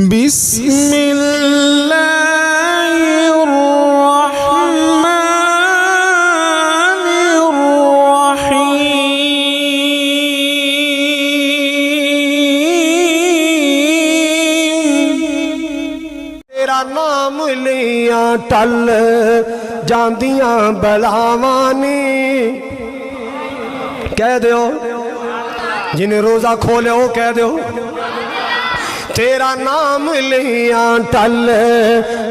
بسم اللہ الرحمن الرحیم۔ تیرا نام لیاں ٹل جاندیاں بلاوانی، کہہ دیو جنہیں روزہ کھولے ہو کہہ دیو تیرا نام لیاں ٹل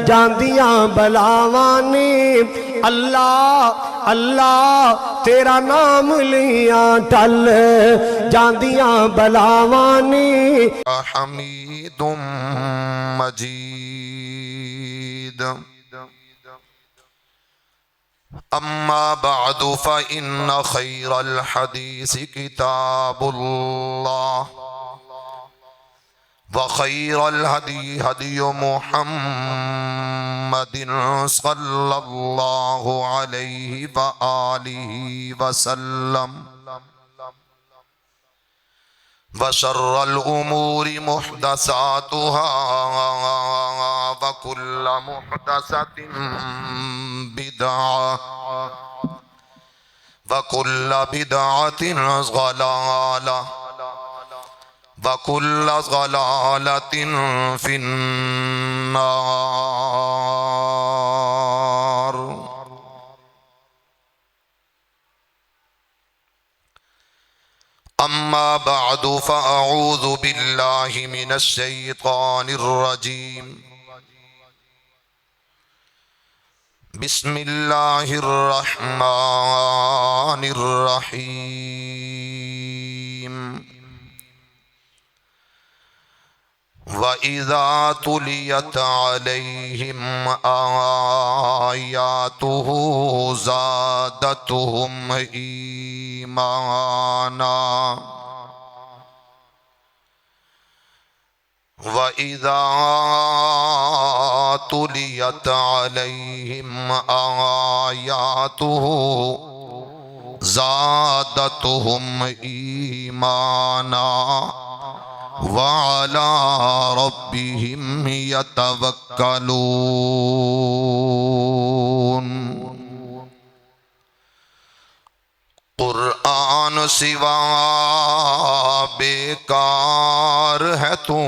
جاندیاں بلاوانی، اللہ اللہ تیرا نام لیاں ٹل جاندیاں بلاوانی۔ حمید مجید اما بعد فإن خير الحديث كتاب الله وخير الهدي هدي محمد صلى الله عليه وآله وسلم وشر الأمور محدثاتها وكل محدثة بدعة وكل بدعة ضلالة وكل ضلالة في النار۔ أما بعد فأعوذ بالله من الشيطان الرجيم، بسم الله الرحمن الرحيم۔ وَإِذَا تُلِيَتْ عَلَيْهِمْ آيَاتُهُ زَادَتْهُمْ إِيمَانًا وَإِذَا تُلِيَتْ عَلَيْهِمْ آيَاتُهُ زَادَتْهُمْ إِيمَانًا وَعَلَى رَبِّهِمْ يَتَوَكَّلُونَ۔ قرآن سوا بیکار ہے تو،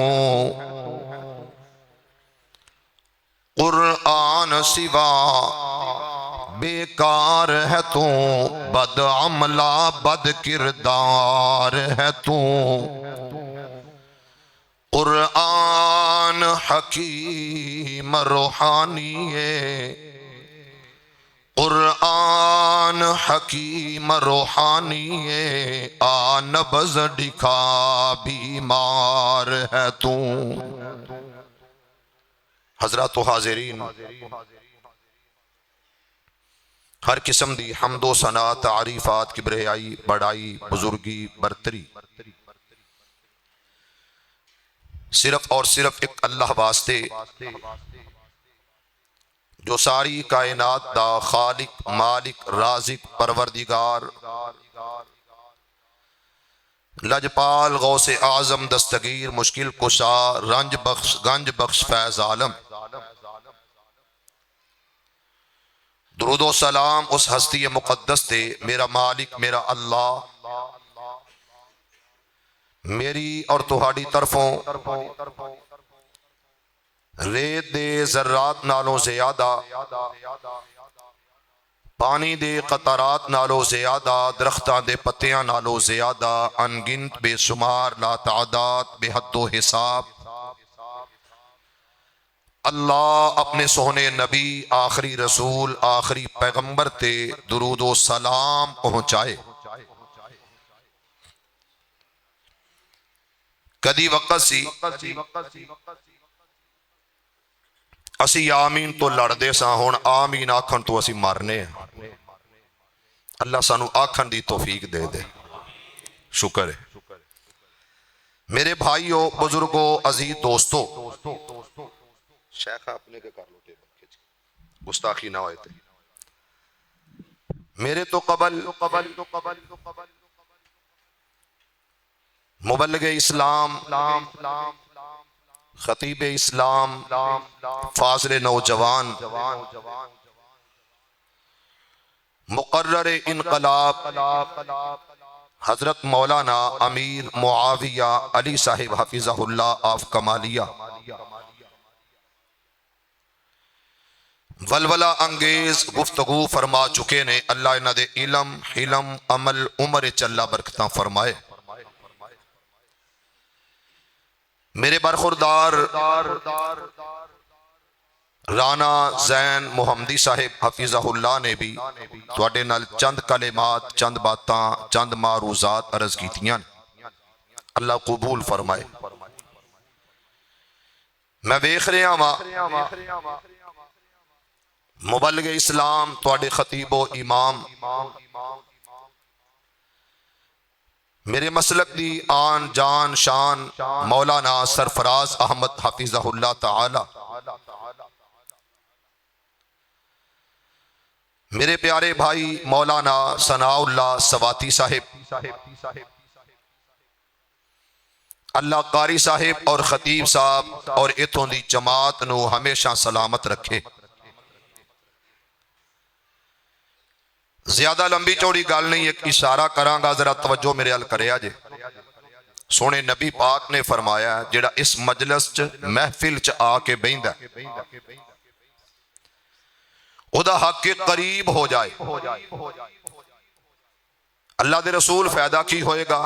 قرآن سوا بیکار ہے تو، بد عملہ بد کردار ہے تو۔ قرآن حکیم روحانی ہے، قرآن حکیم روحانی ہے، آ نبض دکھا بیمار ہے تو۔ حضرات و حاضرین، ہر قسم دی حمد و ثنا تعریفات کبریائی بڑائی بزرگی برتری صرف اور صرف ایک اللہ واسطے جو ساری کائنات دا خالق مالک رازق پروردگار لجپال غوث اعظم دستگیر مشکل کشا رنج بخش گنج بخش فیض عالم، درود و سلام اس ہستی مقدس تے میرا مالک میرا اللہ میری اور تہاڈی طرفوں ریت دے ذرات نالوں زیادہ، پانی دے قطرات نالوں زیادہ، درختاں دے پتیاں نالوں زیادہ، انگنت بے شمار لا تعداد بے حد و حساب اللہ اپنے سوہنے نبی آخری رسول آخری پیغمبر تے درود و سلام پہنچائے۔ کدی وقت سی اسی آمین تو لڑ دے سا، ہون آمین آکھن تو اسی مرنے ہیں۔ اللہ سانو آکھن دی توفیق دے دے، شکر ہے۔ میرے بھائیوں بزرگوں عزیز دوستوں، شیخ اپنے کے کر لو ٹیبل کھچ گستاخی نہ ہوئے تھے میرے تو قبل مبلغ اسلام خطیب اسلام فاضل نوجوان مقرر انقلاب حضرت مولانا امیر معاویہ علی صاحب حفظہ اللہ آف کمالیہ ولولہ انگیز گفتگو فرما چکے نے. اللہ انہاں دے علم حلم عمل عمر چلا برکتاں فرمائے. میرے برخوردار رانا زین محمدی صاحب حفظہ اللہ نے بھی تواڈے نال چند کلمات چند باتاں چند معروضات عرض کیتیاں. اللہ قبول فرمائے. میں ویکھ رہا ہاں مبلغ اسلام تواڈے خطیب و امام میرے مسلک دی آن جان شان مولانا سرفراز احمد حفظہ اللہ تعالی میرے پیارے بھائی مولانا ثناء اللہ سواتی صاحب اللہ قاری صاحب اور خطیب صاحب اور اتھوں دی جماعت نو ہمیشہ سلامت رکھے. زیادہ لمبی چوڑی گل نہیں ایک اشارہ کراں گا ذرا توجہ میرے حل کرے آجے. سونے نبی پاک نے فرمایا ہے جڑا اس مجلس چ محفل چ آ کے بہندا او دا حق کے قریب ہو جائے. اللہ دے رسول فائدہ کی ہوئے گا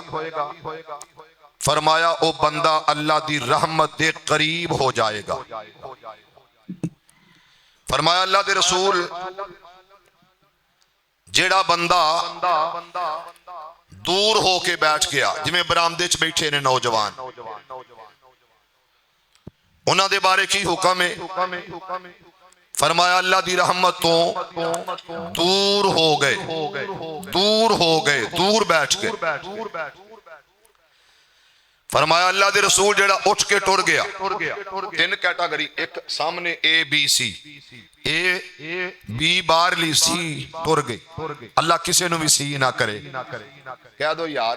فرمایا او بندہ اللہ دی رحمت دے قریب ہو جائے گا. فرمایا اللہ دے رسول جیڑا بندہ دور ہو کے بیٹھ گیا جی میں برامدے چ بیٹھے نے نوجوان انہاں دے بارے کی حکم ہے فرمایا اللہ دی رحمت تو دور ہو گئے دور بیٹھ گئے. فرمایا اللہ دے رسول جڑا اٹھ کے ٹر گیا تین کیٹاگری ایک سامنے اے بی سی اے بی بار لی سی ٹر گئی. اللہ کسے نو بھی سی نہ کرے. کہہ دو یار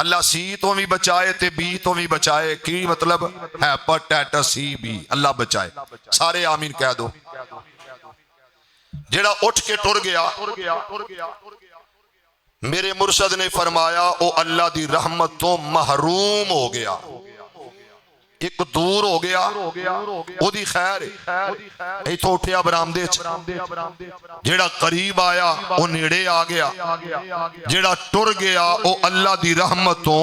اللہ سی تو بھی بچائے تے بی تو بھی بچائے. کی مطلب ہیپاٹائٹس سی بی اللہ بچائے. سارے آمین کہہ دو. جڑا اٹھ کے ٹر گیا میرے مرشد نے فرمایا او اللہ دی رحمت تو محروم ہو گیا. ایک دور ہو گیا او دی خیر ہے تو اٹھیا برامدے جیڑا قریب آیا او نیڑے آ گیا. جیڑا ٹر گیا او اللہ دی رحمت تو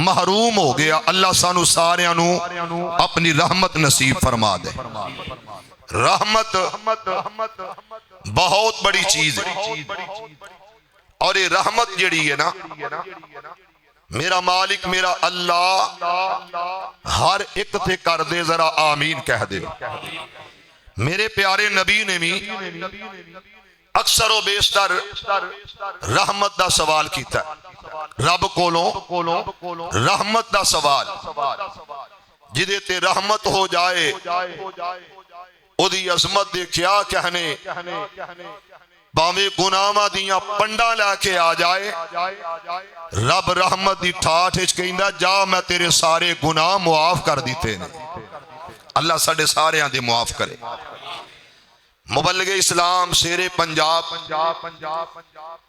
محروم ہو گیا. اللہ سانو ساریاں نو اپنی رحمت نصیب فرما دے. رحمت بہت بڑی چیز ہے اور یہ رحمت جڑی ہے نا میرا مالک میرا اللہ ہر ایک تھے کر دے. ذرا آمین کہہ دے. میرے پیارے نبی نے بھی اکثر و بیشتر رحمت دا سوال کیتا ہے. رب کولوں رحمت دا سوال جدے تے رحمت ہو جائے او دی عظمت دے کیا کہنے باویں گناہاں دیاں پنڈا لے کے آ جائے رب رحمت دی ٹھاٹھ وچ کہندا جا میں تیرے سارے گناہ معاف کر دیتے نے. اللہ ساڈے ساریاں دے معاف کرے. مبلغ اسلام شیر پنجاب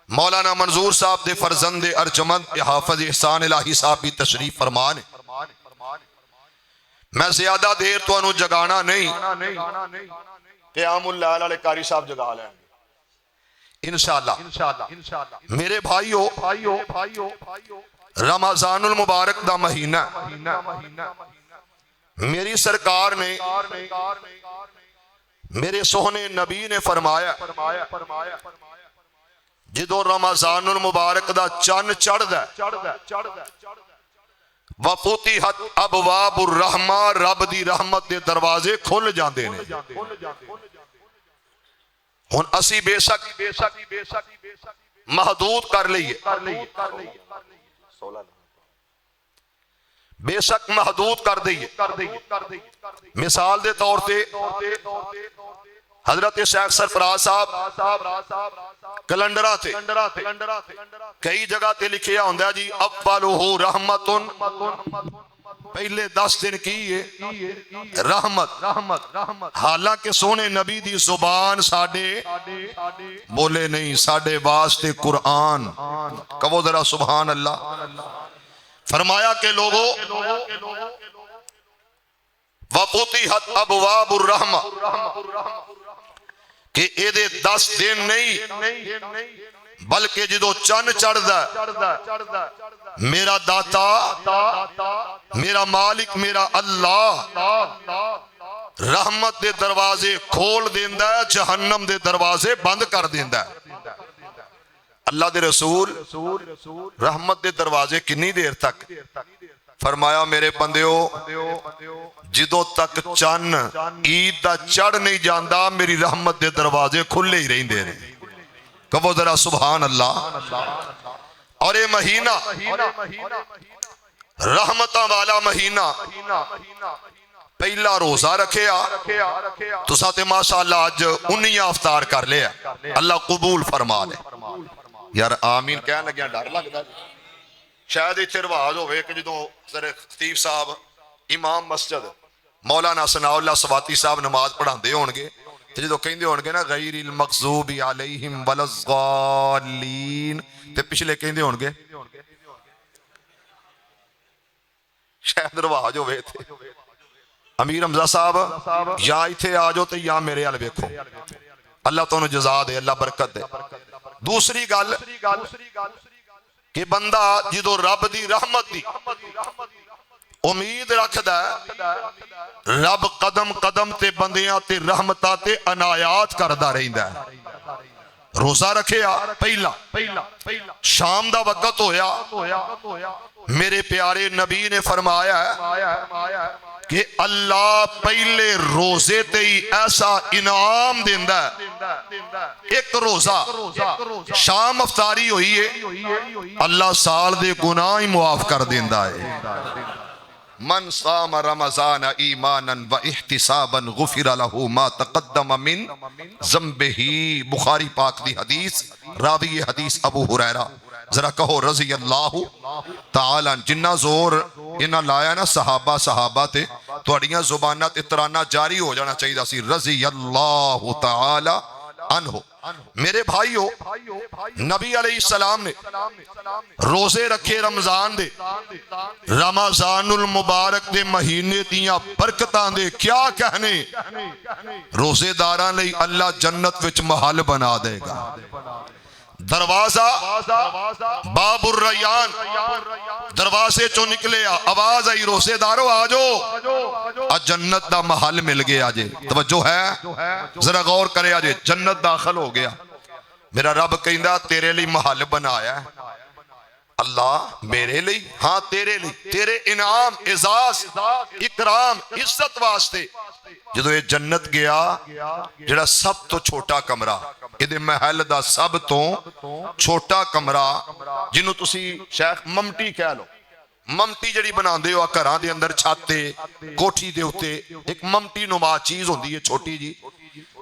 مولانا منظور صاحب دے فرزند ارجمند حافظ احسان الہی صاحب بھی تشریف فرمان ہے. میں زیادہ دیر تو انہوں جگانا نہیں قیام اللہ والے قاری صاحب جگا لیں انشاءاللہ. میرے بھائیو رمضان المبارک دا مہینہ میری سرکار نے میرے سوہنے نبی نے فرمایا جدو رمضان المبارک دا چن چڑھ دا وَفُتِحَتْ أَبْوَابُ الرَّحْمَةِ رب دی رحمت دے دروازے کھل جاندے نے. ہن اسی بے شک محدود کر لئیے بے شک محدود کر دئیے. مثال دے طور تے حضرت شیخ سرفراز صاحب کلنڈرہ تھے کئی جگہ تے لکھیا ہوندہ جی اولہ رحمت پہلے 10 دن کی ہے رحمت حالانکہ سونے نبی دی زبان ساڈے بولے نہیں، ساڈے واسطے قرآن کہو ذرا سبحان اللہ۔ فرمایا کہ لوگوں وَفُتِحَتْ أَبْوَابُ الرَّحْمَةِ کہ اے دے 10 دن نہیں بلکہ جدو چن چڑھدا میرا داتا میرا مالک میرا اللہ رحمت دے دروازے کھول دیندا ہے، جہنم دے دروازے بند کر دیندا ہے۔ اللہ دے رسول رحمت دے دروازے کنی دیر تک؟ فرمایا میرے بندیو جدو تک چن عید دا چڑھ نہیں جاندا میری رحمت دے دروازے کھلے ہی رہندے نے، کہو ذرا سبحان اللہ۔ اور یہ مہینہ رحمتاں والا مہینہ، پہلا روزہ رکھیا تو ساتے ماشاءاللہ آج 19 افطار کر لیا، اللہ قبول فرما لے۔ یار آمین کہنے لگیا ڈر لگتا شاید اتنے رواج ہوئے کہ جدو خطیب صاحب امام مسجد مولانا ثناء اللہ سواتی صاحب نماز پڑھان دے ہونگے تو جدو کہیں دے ہونگے نا غیر المغضوب علیہم ولا الضالین تے پچھلے کہیں دے ہونگے شاید رواج ہوئے تھے امیر حمزہ صاحب یا ایتھے آجو تے یا میرے حال بیکھو، اللہ تو انہوں جزا دے، اللہ برکت دے۔ دوسری گل کہ بندہ جدو رب دی رحمت دی امید رکھدا ہے رب قدم قدم تے بندیاں تے رحمتاں تے عنایات کردا رہندا ہے۔ روزہ رکھیا پہلا شام دا وقت ہویا، میرے پیارے نبی نے فرمایا ہے کہ اللہ پہلے روزے تے ہی ایسا انعام دیندا ہے، ایک روزہ شام افطاری ہوئی ہے اللہ سال دے گناہ ہی معاف کر دیندا ہے۔ من صام رمضان ایمانا و احتسابا غفر له ما تقدم من ذنبه، بخاری پاک دی حدیث، راوی حدیث ابو ہریرہ، ذرا کہو رضی اللہ تعالی۔ جنہ زور انہاں لایا نا صحابہ تے تواڈیاں زباناں تے ترانہ جاری ہو جانا چاہیے سی رضی اللہ تعالی عنہ۔ میرے بھائیو نبی علیہ السلام نے روزے رکھے رمضان دے، رمضان المبارک دے مہینے دیاں برکتاں دے کیا کہنے، روزے داراں لئی اللہ جنت وچ محل بنا دے گا۔ دروازہ باب الریان دروازے چوں نکلے آواز آئی روزے دارو آجو، جنت دا محل مل گیا جے، توجہ ہے ذرا غور کرے آجے، جنت داخل ہو گیا۔ میرا رب کہندا تیرے لئی محل بنایا ہے، اللہ میرے لئی ہاں تیرے لئی، تیرے انعام اعزاز اکرام عزت واسطے۔ جدو یہ جنت گیا جڑا سب تو چھوٹا کمرہ یہ محل دا سب تو چھوٹا کمرہ جنہوں تسی شیخ ممٹی کہہ لو، ممٹی جڑی بنا دے ہو گھراں دے اندر چھاتے کوٹھی دے ہوتے ایک ممٹی نما چیز ہوندی ہے چھوٹی جی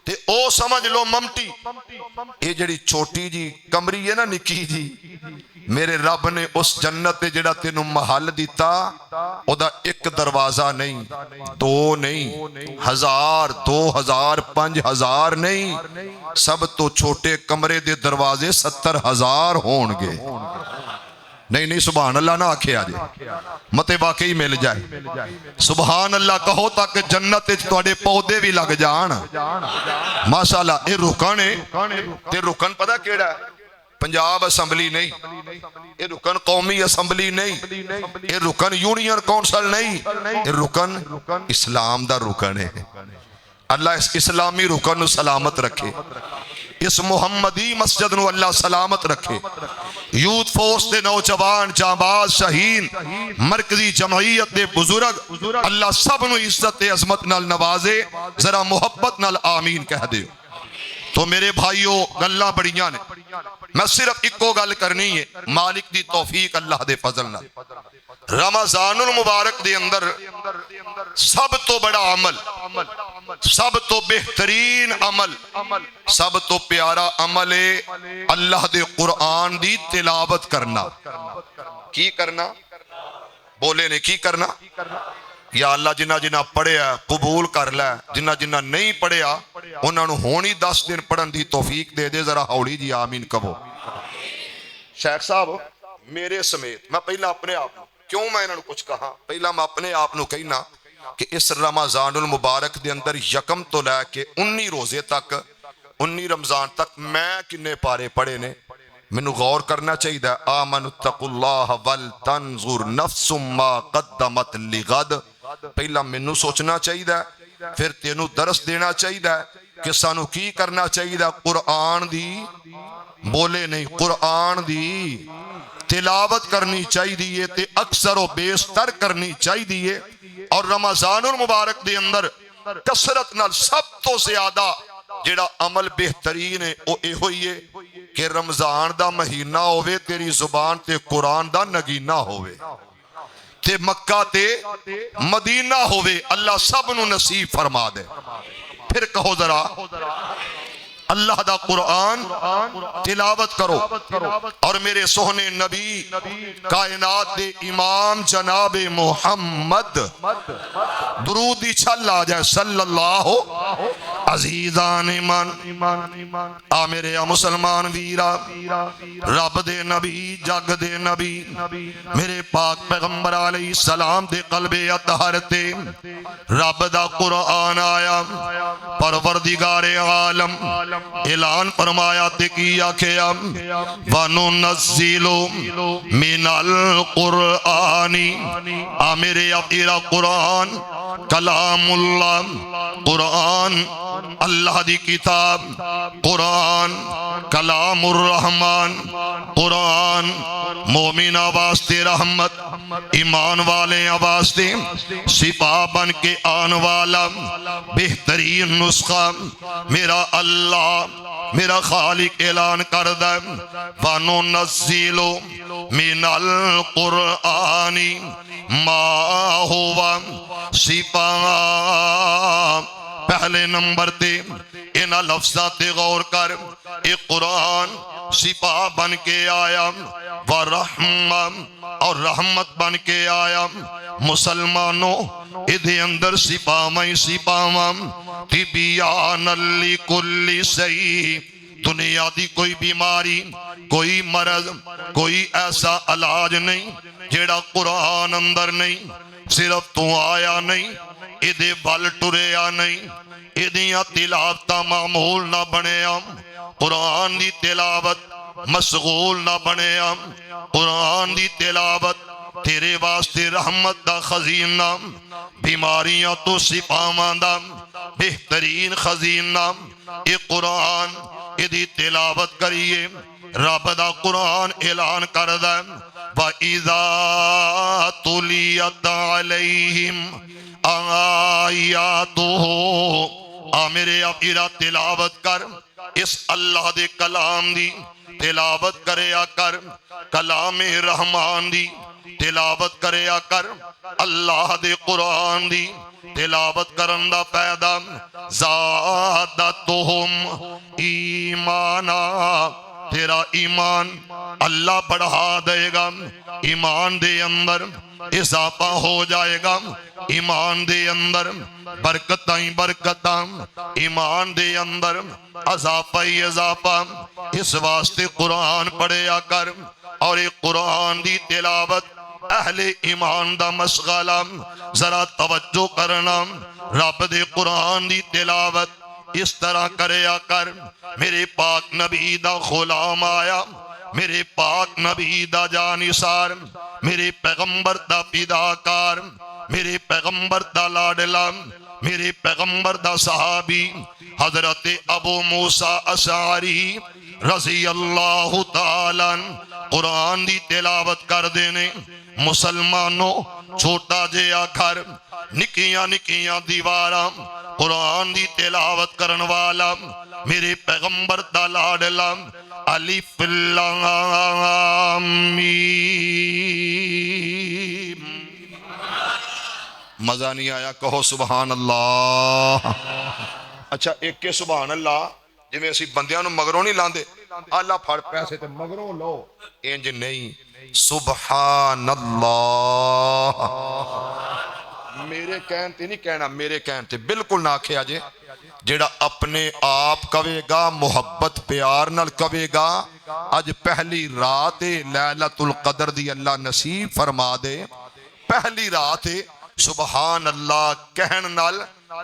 تے او سمجھ لو ممٹی، یہ جڑی چھوٹی جی کمری ہے نا نکی جی، میرے رب نے اس جنت تے جڑا تینوں محل دیتا او دا ایک دروازہ نہیں، دو نہیں، 1000 2000 5000 نہیں، سب تو چھوٹے کمرے دے دروازے 70,000 ہون گے۔ نہیں سبحان اللہ نہ آکھے آجے متے واقعی مل جائے، سبحان اللہ کہو تاکہ جنت تواڈے پودے بھی لگ جان۔ ماشاءاللہ اے رکن ہے تے رکن پتہ کیڑا ہے؟ پنجاب اسمبلی نہیں، یہ رکن قومی اسمبلی نہیں، یہ رکن یونین کونسل نہیں، یہ رکن اسلام دا رکن ہے۔ اللہ اس اسلامی رکن نو سلامت رکھے، اس محمدی مسجد نو اللہ سلامت رکھے، یوتھ فورس دے نوجوان جانباز شہین مرکزی جمعیت دے بزرگ اللہ سب نو عزت عظمت نال نوازے، ذرا محبت نال آمین کہہ دے۔ تو میرے بھائیو گلاں بڑیاں نے، میں صرف ایکو گل کرنی ہے، مالک دی توفیق اللہ دے فضل نال۔ رمضان المبارک دے اندر سب تو بڑا عمل، سب تو بہترین عمل، سب تو پیارا عمل ہے اللہ دے قرآن دی تلاوت کرنا۔ کی کرنا؟ بولے نے کی کرنا یا اللہ جنہ جنہ پڑھیا قبول کر لے جنہ جنہ نہیں پڑھیا انہوں نے ہونی 10 دن پڑھن دی توفیق دے دے ذرا ہوڑی جی آمین کہو شیخ صاحب میرے سمیت میں پہلا اپنے آپ کیوں میں انہوں نے کچھ کہا پہلا میں اپنے آپ نو کہنا کہ اس رمضان المبارک دے اندر یکم تو لے کے 19 روزے تک 19 رمضان تک میں کنے پارے پڑھے نے منو غور کرنا چاہیے آمن اتقوا اللہ ولتنظر نفس ما قدمت لغد پہلا منو سوچنا چاہیے پھر تینو درس دینا چاہیے کہ سانو کی کرنا چاہیے قرآن دی بولے نہیں قرآن دی تلاوت کرنی چاہیے تے اکثر و بیشتر کرنی چاہیے اور رمضان المبارک دے اندر کثرت نال سب تو زیادہ جڑا عمل بہترین ہے وہ یہ ہوئی ہے کہ رمضان دا مہینہ ہوئے تیری زبان تے قرآن دا نگینہ ہوئے تے مکہ تے مدینہ ہوئے اللہ سب نو نصیب فرما دے پھر کہو ذرا اللہ دا قرآن تلاوت کرو اور میرے سوہنے نبی کائنات دے امام جناب محمد درودی چھل آ جائے صلی اللہ عزیزان ایمان آ میرے مسلمان ویرا رب دے نبی جگ دے نبی میرے پاک پیغمبر علیہ السلام دے قلب اطہر تے رب دا قرآن آیا پروردگار عالم اعلان فرمایا تے کیا کیا وَنُنَزِّلُ مِنَ الْقُرْآنِ میرے اپیرا قرآن کلام اللہ قرآن اللہ دی کتاب قرآن کلام الرحمن قرآن مومن واسطے رحمت ایمان والے واسطے شفا بن کے آن والا بہترین نسخہ میرا اللہ میرا خالق اعلان کردہ وَنُنَزِّلُ مِنَ الْقُرْآنِ مَا هُوَ شِفَاءٌ پہلے نمبر تے انہا لفظات غور کر ایک قرآن شفا بن کے آیا ورحمہ اور رحمت بن کے آیا مسلمانوں ادھے اندر شفا میں شفا تبیان لکل شیء دنیا دی کوئی بیماری کوئی مرض کوئی ایسا علاج نہیں جیڑا قرآن اندر نہیں صرف تو آیا نہیں ادھے بل ٹریا نہیں ادھیاں تلاوتہ معمول نہ بنے قرآن دی تلاوت مشغول نہ بنے قرآن دی تلاوت تیرے واسطے رحمت دا خزینہ بیماریاں تو شفاواں دا بہترین خزینہ اے قرآن ادھی تلاوت کریے رب دا قرآن اعلان کردہ وَإِذَا تُلِيَتْ عَلَيْهِمْ آیاتُهُ میرے اپیرا تلاوت کر اس اللہ دے کلام دی تلاوت کریا کر کلام رحمان دی تلاوت کریا کر اللہ دے قرآن دی تلاوت کرن دا پیدا زادتہم ایمانا تیرا ایمان اللہ بڑھا دے گا ایمان دے اندر اضافہ ہو جائے گا ایمان دے اندر برکتیں برکتاں ایمان دے اندر اضافہ ہی اضافہ اس واسطے قرآن پڑھیا کر اور ایک قرآن دی تلاوت اہل ایمان دا مشغلہ ذرا توجہ کرنا رب دے قرآن دی تلاوت اس طرح کریا کر میرے پاک نبی دا غلام آیا میرے پاک نبی دا جانثار میرے پیغمبر دا فداکار میرے پیغمبر دا لاڈلا میرے پیغمبر دا صحابی حضرت ابو موسیٰ اشعری رضی اللہ تعالیٰ قرآن دی تلاوت کر دینے مسلمانوں چھوٹا جیا گھر نکیاں نکیاں دیواراں قرآن دی تلاوت کرن والا میرے پیغمبر دا لاڈلا الف لام میم مزہ نہیں آیا کہو سبحان اللہ اچھا ایک کے سبحان اللہ جی میں اسی بندیاں نو مگروں نہیں لاندے اللہ پھڑ پیسے تے مگروں لو انج نہیں سبحان اللہ. میرے کہن تے نہیں کہنا، میرے کہن تے بالکل نہ آکھیا جے. جیڑا اپنے آپ کہے گا محبت پیار نال کہے گا اج پہلی رات لیلۃ القدر دی اللہ نصیب فرما دے. پہلی رات سبحان اللہ کہن نال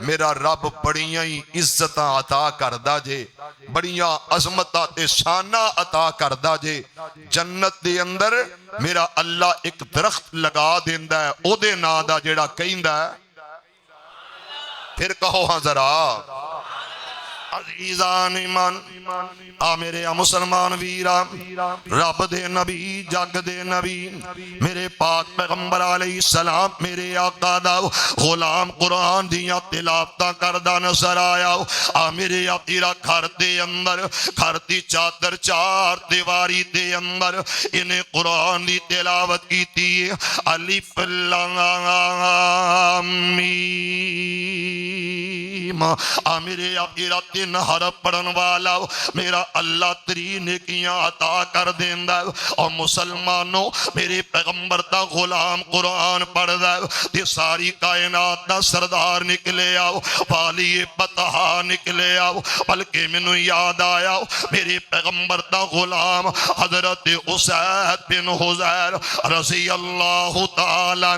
میرا رب بڑیاں ہی عزتاں عطا کردا جے، بڑیاں عظمتاں تے شاناں عطا کردا جے. جنت دے اندر میرا اللہ ایک درخت لگا دیندا ہے او دے ناں دا جیڑا کہیندا ہے. پھر کہو ہاں ذرا عزیزان ایمان آ میرے مسلمان ویرا، رب دے نبی جگ دے نبی میرے پاک پیغمبر علیہ السلام میرے آقا دا غلام قرآن دیاں تلاوتاں کردہ نظر آیا. آ میرے آقا گھر دے اندر گھر دی چادر چار دیواری دے اندر انہیں قرآن دی تلاوت کیتی ہے. الف لام میم. آ میرے آقا تین حرف پڑھن والا میرا اللہ تری نیکیاں عطا کر دیندا. اور مسلمانوں میرے پیغمبر دا غلام قرآن پڑھ دا تے ساری کائنات دا سردار نکلے آؤ، والی بطحا نکلے آؤ. بلکہ مینوں یاد آیا میرے پیغمبر دا غلام حضرت اسید بن حضیر رضی اللہ تعالیٰ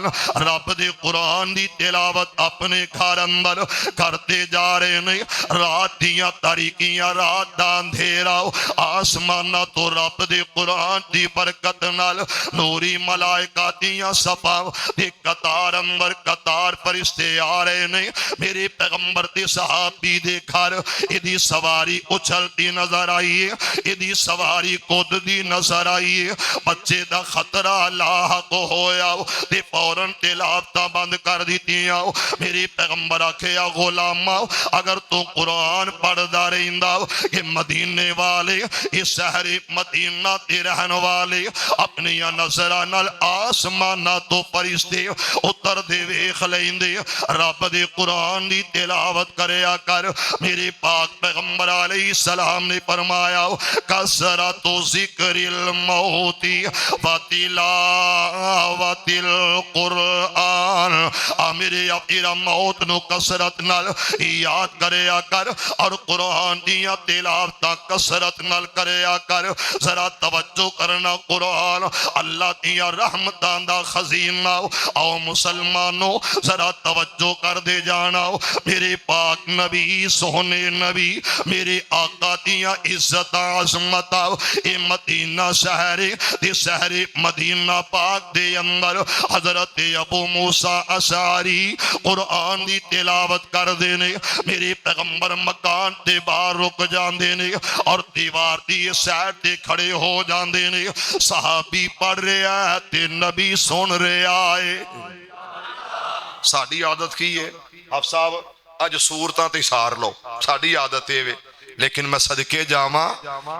رب دے قرآن دی تلاوت اپنے گھر اندر کرتے جا رہے نہیں. رات دیاں تاریکیاں رات دا اندھیرا آسمانہ تو رب دے قرآن دی برکت نال نوری ملائکہ دیاں صفا دے قطار اندر قطار فرشتے آ رہے نہیں. میرے پیغمبر دے صحابی دے گھر ادھی سواری اچھلتی نظر آئیے، ادھی سواری کود دی نظر آئیے. بچے دا خطرہ لاحق ہویا دے فوراں تلاوتاں بند کر دیتیاں. میرے پیغمبر آکھیا غلام اگر تو قرآن پڑھ دا رہندا کہ مدینے والے اس شہر مدینہ تے رہن والے اپنی نظران آسمانہ تو فرشتے اتر دے ویکھ لیندے. رب دے قرآن دی تلاوت کریا کر. میرے پاک پیغمبر علیہ السلام نے فرمایا کثرت ذکر الموت و تلاوت القرآن. میرے اپنا موت نو کثرت نال یاد کریا کر اور قرآن دیا تلاوتاں کثرت نال کریا کر. ذرا توجہ کرنا قرآن اللہ دیا رحمتاں دا خزینہ. او مسلمانوں ذرا توجہ کر دے جانا. میرے پاک نبی سونے نبی میرے آقا دیا عزت عظمت اے مدینہ شہر دے شہر مدینہ پاک دے اندر حضرت ابو موسیٰ اشعری قرآن دی تلاوت کر دینے. میرے پیغمبر مکان دے باہر رک جاندے نے اور دیوار دی سائڈ دے کھڑے ہو جاندے نے. صحابی پڑھ رہے آئے تے نبی سن رہے آئے. ساڑھی عادت کی ہے آپ صاحب اج صورتاں تے سار لو، ساڑھی عادت ہے لیکن میں صدقے جاواں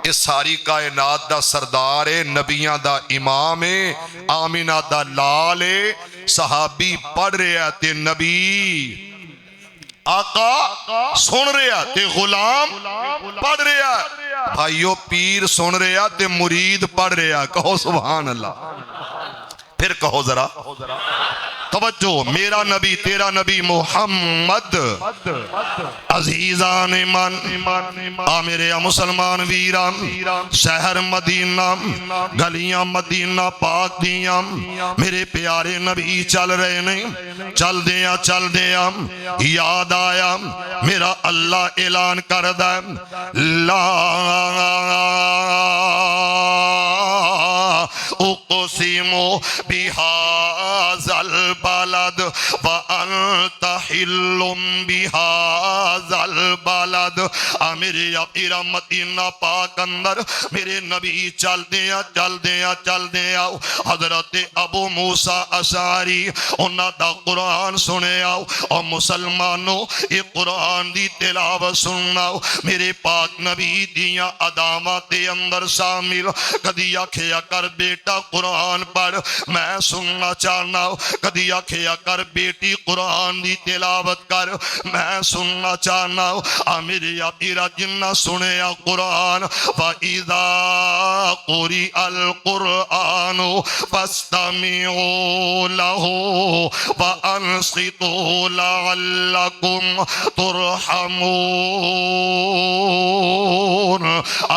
اس ساری کائنات دا سردار ہے، نبیاں دا امام ہے، آمینہ دا لال ہے. صحابی پڑھ رہے تے نبی آقا سن رہا تے غلام پڑھ رہا. بھائیو پیر سن رہا تے مرید پڑھ رہا. کہو سبحان اللہ. پھر کہو ذرا توجہ. میرا نبی تیرا نبی محمد. عزیزان ایمان آ میرے مسلمان ویران شہر مدینہ گلیاں مدینہ پاک دیاں میرے پیارے نبی چل رہے نہیں. چل دیا یاد آیا میرا اللہ اعلان کردہ لا اقسم بهذا البلد وانت حل بهذا البلد. میرے اپنا مدینہ پاک اندر میرے نبی چل دیا حضرت ابو موسیٰ اشعری انہاں دا قرآن سنے آؤ. اور مسلمانوں یہ قرآن دی تلاوت سننا میرے پاک نبی دیاں ادامات دے اندر شامل. کدی آکھیا کر بیٹا قرآن پڑھ میں سننا چاہنا. کدی آکھیا کر بیٹی قرآن دی تلاوت کر میں سننا چاہنا میرے آقا جنہ سنے قرآن فَإِذَا قُرِئَ الْقُرْآنُ فَاسْتَمِعُوا لَهُ وَأَنصِتُوا لَعَلَّكُمْ تُرْحَمُونَ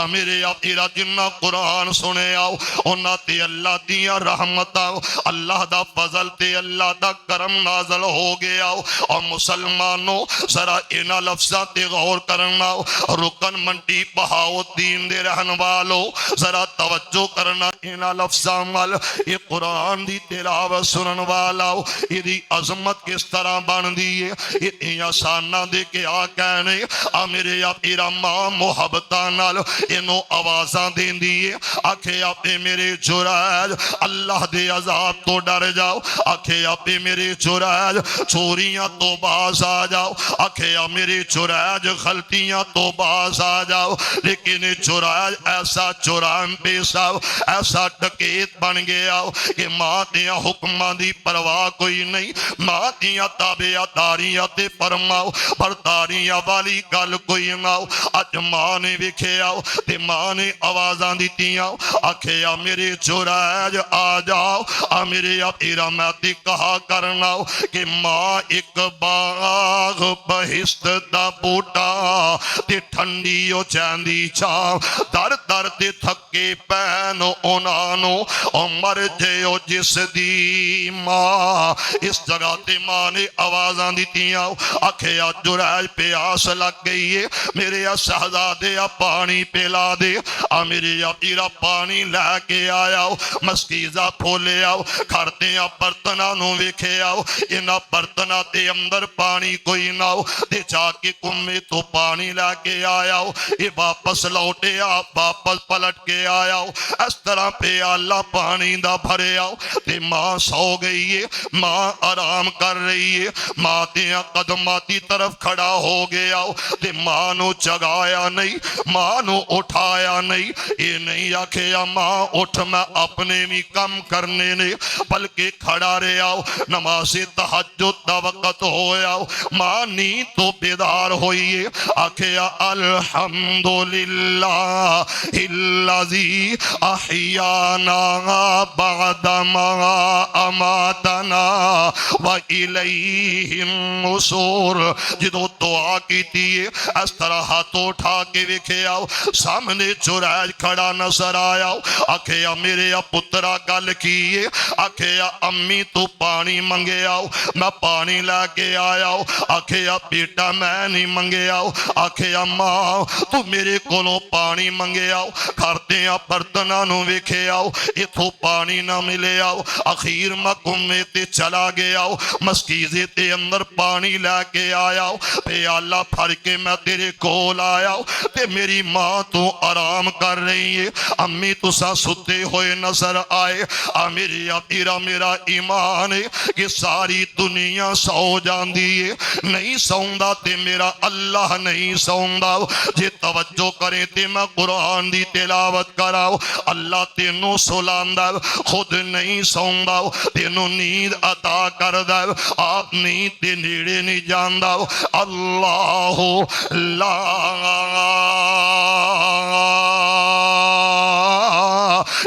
میرے آقا جنہ قرآن سنے انہاں تے اللہ دیا رحمتاں اللہ دا فضل تے اللہ دا کرم نازل ہو گیا اور مسلمانوں ذرا انہاں لفظاں تے غور کرنا رکن منڈی بہاؤالدین دے رہن والو ذرا توجہ کرنا انہاں لفظاں وال یہ قرآن دی تلاوت سنن والا یہ عظمت کس طرح بن دی ہے یہ آسانہ دے کے آ کہنے میرے آقا ماں محبتاں نال انہوں آوازاں دین دیئے آکھے آپے میرے جرائج اللہ دے عذاب تو ڈر جاؤ آکھے آپے میرے جرائج چوریاں تو باز آ جاؤ آکھے آ میرے جرائج غلطیاں تو باز آ جاؤ لیکن جرائج ایسا چوران پیسا ایسا ڈکیت بن گیا کہ ماں دیا حکمہ دی پرواہ کوئی نہیں ماں دیا تابعداریاں تے فرماؤ برداریاں والی گل کوئی نہ اج ماں نے وکھے آؤ تے ماں نے آوازاں دیتیاں آکھے آ میرے جرائج آ جاؤ میرے آقا میں تے کہا کرنا کہ ماں ایک باغ بہشت دا بوٹا تے ٹھنڈیو چاندی چاں در در تے تھکے پینو انانو او مر جیو جس دی ماں اس جگہ تے ماں نے آوازاں دیتیاں آکھے آ جرائج پہ آس لگ گئی ہے میرے شہزادے پانی پلا دے میرے آقا پانی لے کے آیا مسکیزہ پھولے آؤ کھڑتے برتنہ نو ویکھے آؤ انہا برتنہ تے اندر پانی کوئی نہ ہو تے جا کے کمے تو پانی لے کے آیا یہ واپس لوٹے واپس پلٹ کے آیا اس طرح پہ اللہ پانی دا بھرے آؤ تے ماں سو گئی ہے ماں آرام کر رہی ہے ماں دیا قدماتی طرف کھڑا ہو گیا تے ماں نو جگایا نہیں ماں نو اٹھایا نہیں یہ نہیں آکھے ماں اٹھ میں اپنے بھی کم کرنے نے بلکہ کھڑا رہے آؤ نماز تہجد دا وقت ہویا ماں نیند تو بیدار ہوئی آکھے الحمدللہ الذی احیانا بعدما اماتنا وإلیہ النشور جدو دعا کی تھی اس طرح ہاتھوں اٹھا کے وکھے آؤ سامنے جرائج کھڑا نظر آیا آکھے میرے پترا گل کیے آکھے امی تو پانی منگے آؤ میں پانی لے کے آیا آکھے بیٹا میں نہیں منگے آؤ آکھے ماں تو میرے کولوں پانی منگے آؤ کھارتے برتنہ نو ویکھے آؤ اتھو پانی نہ ملے آؤ اخیر میں کمے تے چلا گیا مسکیزے تے اندر پانی لے کے آیا پہ اللہ پھر کے میں تیرے کول آیا تے میری ماں تو آرام کر رہی ہے امی تو سا ستے ہوئے نظر آئے میری آقا میرا ایمان ہے کہ ساری دنیا سو جان دیئے نہیں سوندا تے میرا اللہ نہیں سوندا جے توجہ کریں تے میں قرآن دی تلاوت کراؤ اللہ تینوں سلاندا خود نہیں سوندا تینوں نیند عطا کر دا آپ نیند تے نیڑے نہیں جاندا اللہ لا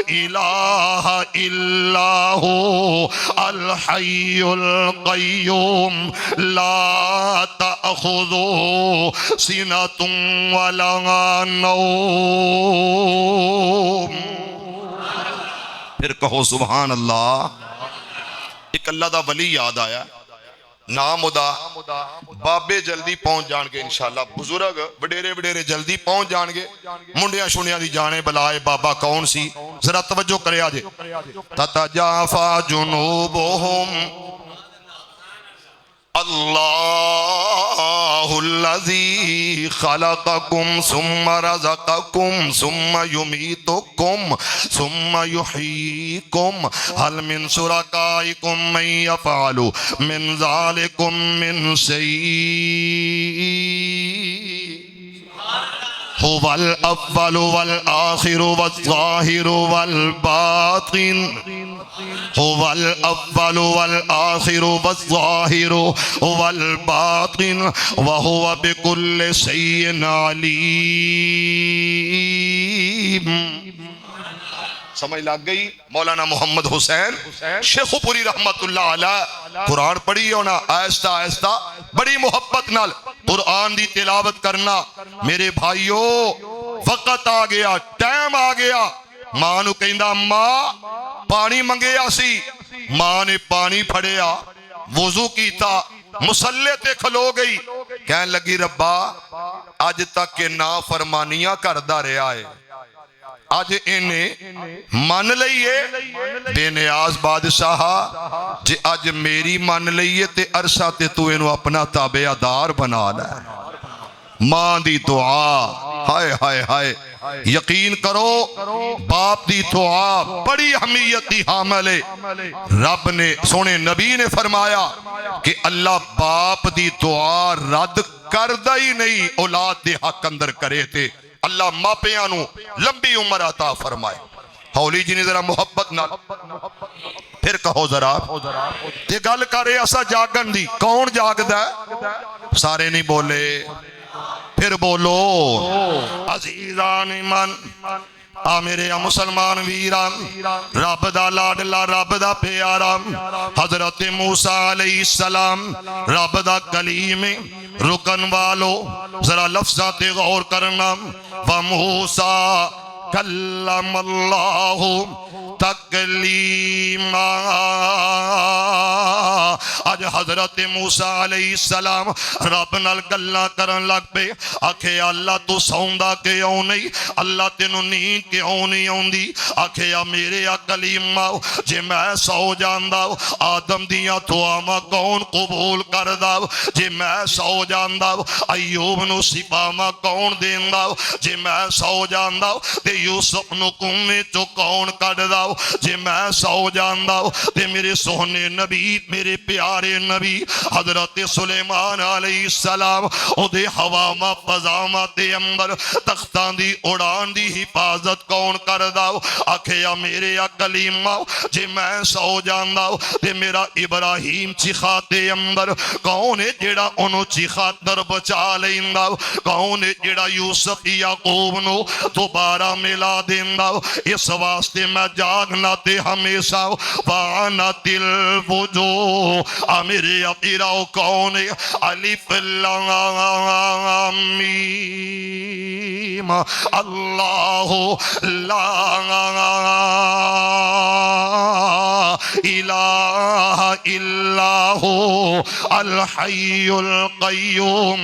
الہ الا ہو الحی القیوم لا تأخذو سنۃ ولا نوم پھر کہو سبحان اللہ ایک اللہ دا ولی یاد آیا نام ادا بابے جلدی پہنچ جان گے انشاءاللہ بزرگ بڑیرے بڑیرے جلدی پہنچ جان گے منڈیاں شنیاں دی جانے بلائے بابا کون سی ذرا توجہ کرے آجے تتجافا جنوبہم اللہ الذی خلقکم ثم رزقکم ثم یمیتکم ثم یحییکم حل من شرکائکم من یفعل من ذالکم من شیء هو الأول والآخر والظاهر والباطن هو الأول والآخر والظاهر والباطن وهو بكل شيء عليم. سمجھ لگ گئی؟ مولانا محمد حسین شیخ پوری رحمت اللہ علیہ قرآن پڑھی ہونا آہستہ آہستہ بڑی محبت نال قرآن دی تلاوت کرنا. میرے بھائیو وقت آ گیا، ٹائم آ گیا. ماں نو کہندا ماں پانی منگیا سی، ماں نے پانی پھڑیا، وضو کیتا، مصلے تے کھلو گئی، کہن لگی ربا اج تک کہ نافرمانیاں کردا رہا ہے، آج انہیں من لئیے بے نیاز بادشاہ جے آج میری من لئیے تے عرصہ تے تو انہوں اپنا تابعہ دار بنا لے. ماں دی دعا ہائے ہائے ہائے، یقین کرو باپ دی دعا بڑی اہمیت دی حامل ہے. رب نے سونے نبی نے فرمایا کہ اللہ باپ دی دعا رد کردہ ہی نہیں اولاد دے حق اندر کرے تھے. اللہ ماپیاں نو لمبی عمر عطا فرمائے. ہولی جی نے ذرا محبت نہ پھر کہو ذرا یہ گل کرے اسا جاگن دی. کون جاگدا ہے؟ سارے نہیں بولے، پھر بولو. عزیزان من آ میرے مسلمان ویران، رب دا لاڈلا رب دا پیارا حضرت موسیٰ علیہ السلام رب دا کلیم رکن والو ذرا لفظات غور کرنا. وَمُوسَىٰ کلم اللہ تکلیما. آج حضرت موسیٰ علیہ السلام رب نال گلاں کرن لگ پے. آکھے اللہ تو سوندا کیوں نہیں؟ اللہ تینوں نیند کیوں نہیں آوندی؟ آکھے میرے کلیما جے میں سو جاندا آدم دیاں دعاواں کون قبول کردا؟ جے میں سو جاندا ایوب نو شفاواں کون دیندا؟ جے میں سو جاندا تے یوسف نو کنویں چوں کون کڈدا؟ جے میں سو جاندا تے میرے سونے نبی میرے پیارے نبی حضرت سلیمان علیہ السلام او دے ہواواں فضاواں دے اندر تختاں دی اڑان دی حفاظت کون کردا؟ آکھیا میرے کلیمہ جے میں سو جاندا تے میرا ابراہیم چیخا دے اندر کون ہے جیڑا انہوں چیخا در بچا لیندا؟ کون ہے جیڑا یوسف یعقوب نو دوبارہ ملا دیندا؟ اس واسطے میں جاگنا تے ہمیشہ وعنت الوجوہ. میرے اقیراؤ کون ہے؟ الف لام میم اللہ لا الہ الا ہو الحی القیوم.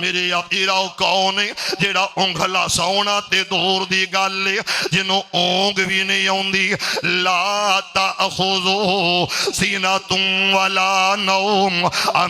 میرے اقیراؤ کون ہے جیڑا انگھلا سونا تے دور دی گالے جنہوں اونگ بھی نہیں ہوندی؟ لا تأخذو سینۃ ولا نوم.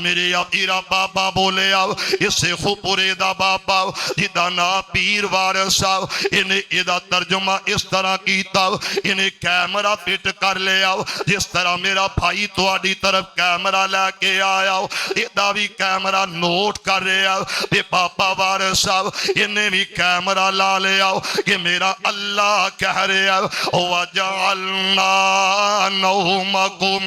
میرے اقیرا بابا بولے آو اسے خوپورے دا بابا جدا نا پیر وارث آو انہیں ادا ترجمہ اس طرح کیتا انہیں کیمرہ فٹ کر لے آو جس طرح میرا بھائی تو آڈی طرف کیمرہ لے کے آیا ہو ادا بھی کیمرہ نوٹ کر رہے آو دے بابا وارث آو انہیں بھی کیمرہ لا لے آو کہ میرا اللہ کہہ رہے آو وَجَعَلْنَا نَوْمَكُمْ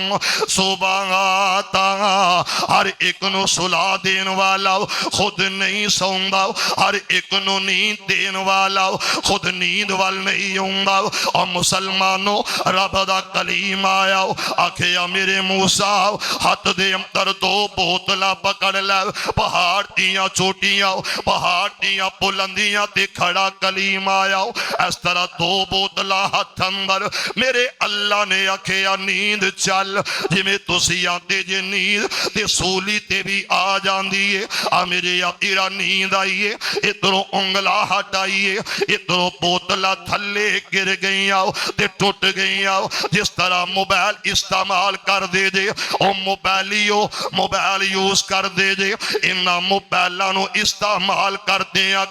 سُبَاتًا. ہر ایک نو سلا دین والا خود نہیں سوندا، ہر ایک نو نیند دین والا خود نیند وال نہیں ہوندا. اور مسلمانوں رب دا کلیم آیا آکھیا میرے موسیٰ ہاتھ دے اندر دو بوتلا پکڑ لے پہاڑ دیاں چوٹیاں پہاڑ دیاں بلندیاں تے کھڑا کلیم آیا اس طرح دو بوتلا ہاتھ اندر میرے اللہ نے آکھیا نیند چل جی میں تسی آتے جے نیند تے سولی تے بھی آ جان دیئے. میرے اقیرہ نیند آئیے ادھروں انگلا ہٹائیے ادھروں بوتلا تھلے گر گئی آؤ تے ٹوٹ گئی آؤ. جس طرح موبائل اس استعمال کر دے جے او موبائلیو موبائل یوز کر دے جے انہاں موبائلاں نو استعمال کر دیاں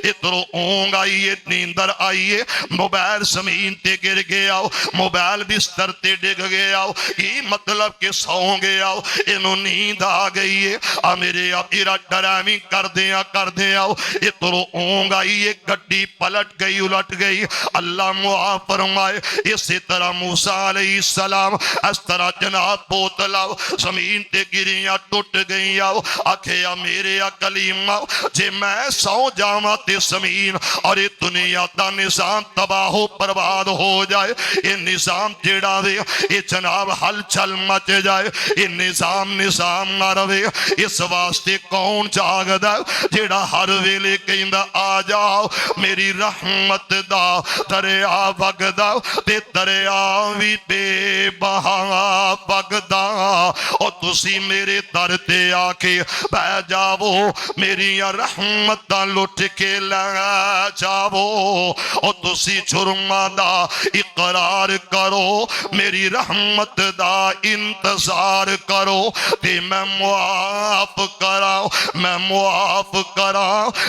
ادھروں اونگ آئیے نیندر آئیے موبائل زمین تے گر گیا موبائل بستر تے ڈگ گیا یہ مطلب کہ سو گیا انہوں نیند آ گئی ہے میرے اپیرا ڈرائیویں کر دیا ادھروں اونگ آئیے گڈی پلٹ گئی الٹ گئی اللہ معاف فرمائے اسی طرح موسیٰ علیہ السلام اس طرح جناب بوتلا زمین تے گریاں ٹوٹ گئی آکھیا میرے کلیمہ جے میں سو جاواں تے زمین اور یہ دنیا دا نظام تباہ و برباد ہو جائے یہ نظام جڑا دے یہ جناب ہل چل مچ جائے یہ نظام نہ روے اس واسطے کون جاگدا جڑا ہر ویلے کہندا آ جاؤ میری رحمت دا دریا وگدا تے دریا وی بے بہا وگدا او تسی میرے در تے آ کے بہ جاؤ میری رحمت دا لٹ کے لگا جاؤ او تسی جرمہ دا اقرار کرو میری رحمت دا انتظار کرو تے میں معاف کراؤ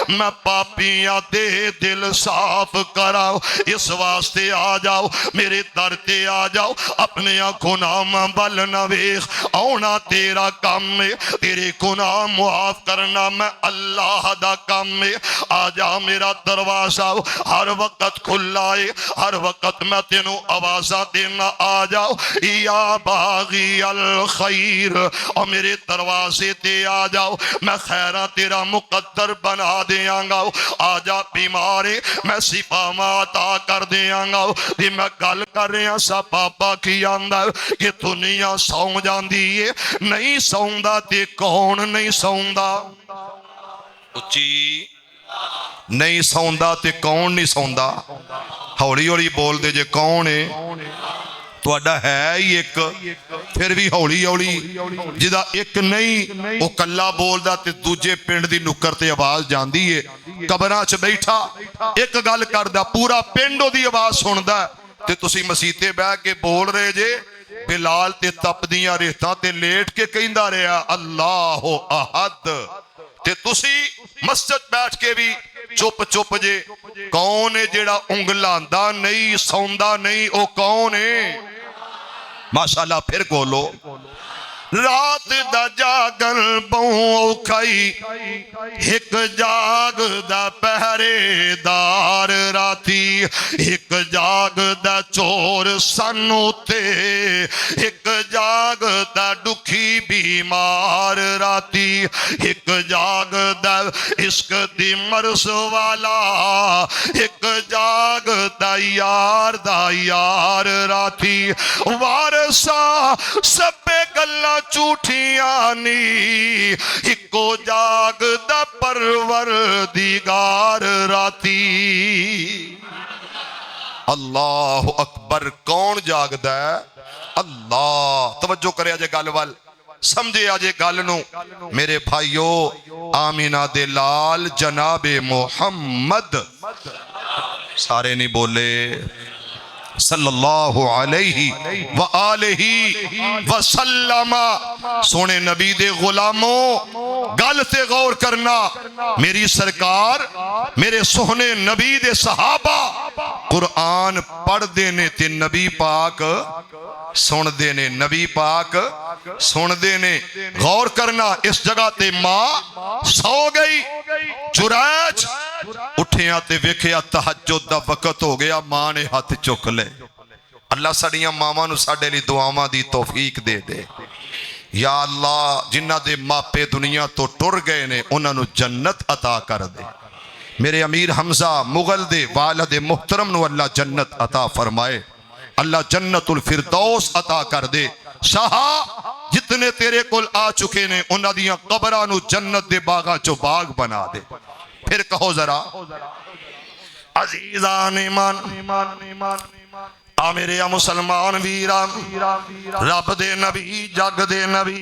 میں پاپیاں دے دل صاف کراؤ اس واسطے آ جاؤ میرے در تے آ جاؤ اپنے گناہ بل نہ ویکھ آنا تیرا کام ہے تیرے گناہ معاف کرنا میں اللہ دا کام ہے آ جا میرا دروازہ ہر وقت کھلا ہے ہر وقت میں تینوں آوازہ دینا آ جاؤ یا باغی الخیر اور میرے دروازے تے آ جاؤ میں خیرہ تیرا مقدر بنا دیاں گا آ جا بیمارے میں شفا عطا کر دیاں گا دی میں گل کر رہا سا پاپا کی اندر کہ دنیا سو جاندی ہے نہیں سوندا تے کون نہیں سوندا اچھی نہیں سوندا تے کون نہیں سوندا ہولی ہولی بول دے جے کون ہے توڑا ہے ہی ایک پھر بھی ہولی ہولی جدا ایک نہیں وہ کلا بول دا تے دوجے پنڈ دی نکر تے آواز جاندی ہے قبراں چ بیٹھا ایک گل کر دا پورا پنڈو دی آواز سن دا تے تسی مسیتے بہ کے بول رہے جے بلال تے تپ دیاں ریتاں تے لیٹ کے کہندا رہا اللہ احد تے تسی مسجد بیٹھ کے بھی چپ جے کون ہے جیڑا انگلاندا نہیں سوندا نہیں او کون ہے ماشاءاللہ پھر گولو رات دا جاگن بہوں کھائی ایک جاگ دا پہرے دار راتی ایک جاگ دا چور سنو تے ایک جاگ دا دکھی بیمار راتی ایک جاگ دا عشق دی مرض والا ایک جاگ دا یار راتی وارسا سب گلہ چوٹیاں نی ایکو جاگ دا پروردگار راتی اللہ اکبر کون جاگ دا ہے اللہ توجہ کرے آجے گل وال سمجھے آجے گل نو میرے بھائیو آمینہ دے لال جناب محمد سارے نہیں بولے صلی اللہ علیہ وآلہ وسلم سونے نبی دے غلاموں گل تے غور کرنا میری سرکار میرے سونے نبی دے صحابہ قرآن پڑھ دینے تے نبی پاک سن دینے نبی پاک سن دینے غور کرنا اس جگہ تے ماں سو گئی جرائج اٹھیاں تے ویکھیا تہجد دا وقت ہو گیا ماں نے ہاتھ چک لے اللہ سڑیاں ماما نو ساڑے لی دعاواں دی توفیق دے دے یا اللہ جنہ دے ماپے دنیا تو ٹر گئے نے انہاں نو جنت عطا کر دے میرے امیر حمزہ مغل دے والد محترم نو اللہ جنت عطا فرمائے اللہ جنت الفردوس عطا کر دے شاہا جتنے تیرے کل آ چکے نے انہاں دیاں قبرانو جنت دے باغا چو باغ بنا دے پھر کہو ذرا عزیزان ایمان ਆ ਮੇਰੇ ਆ ਮੁਸਲਮਾਨ ਵੀਰਾਂ, ਰੱਬ ਦੇ ਨਬੀ, ਜੱਗ ਦੇ ਨਬੀ,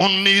19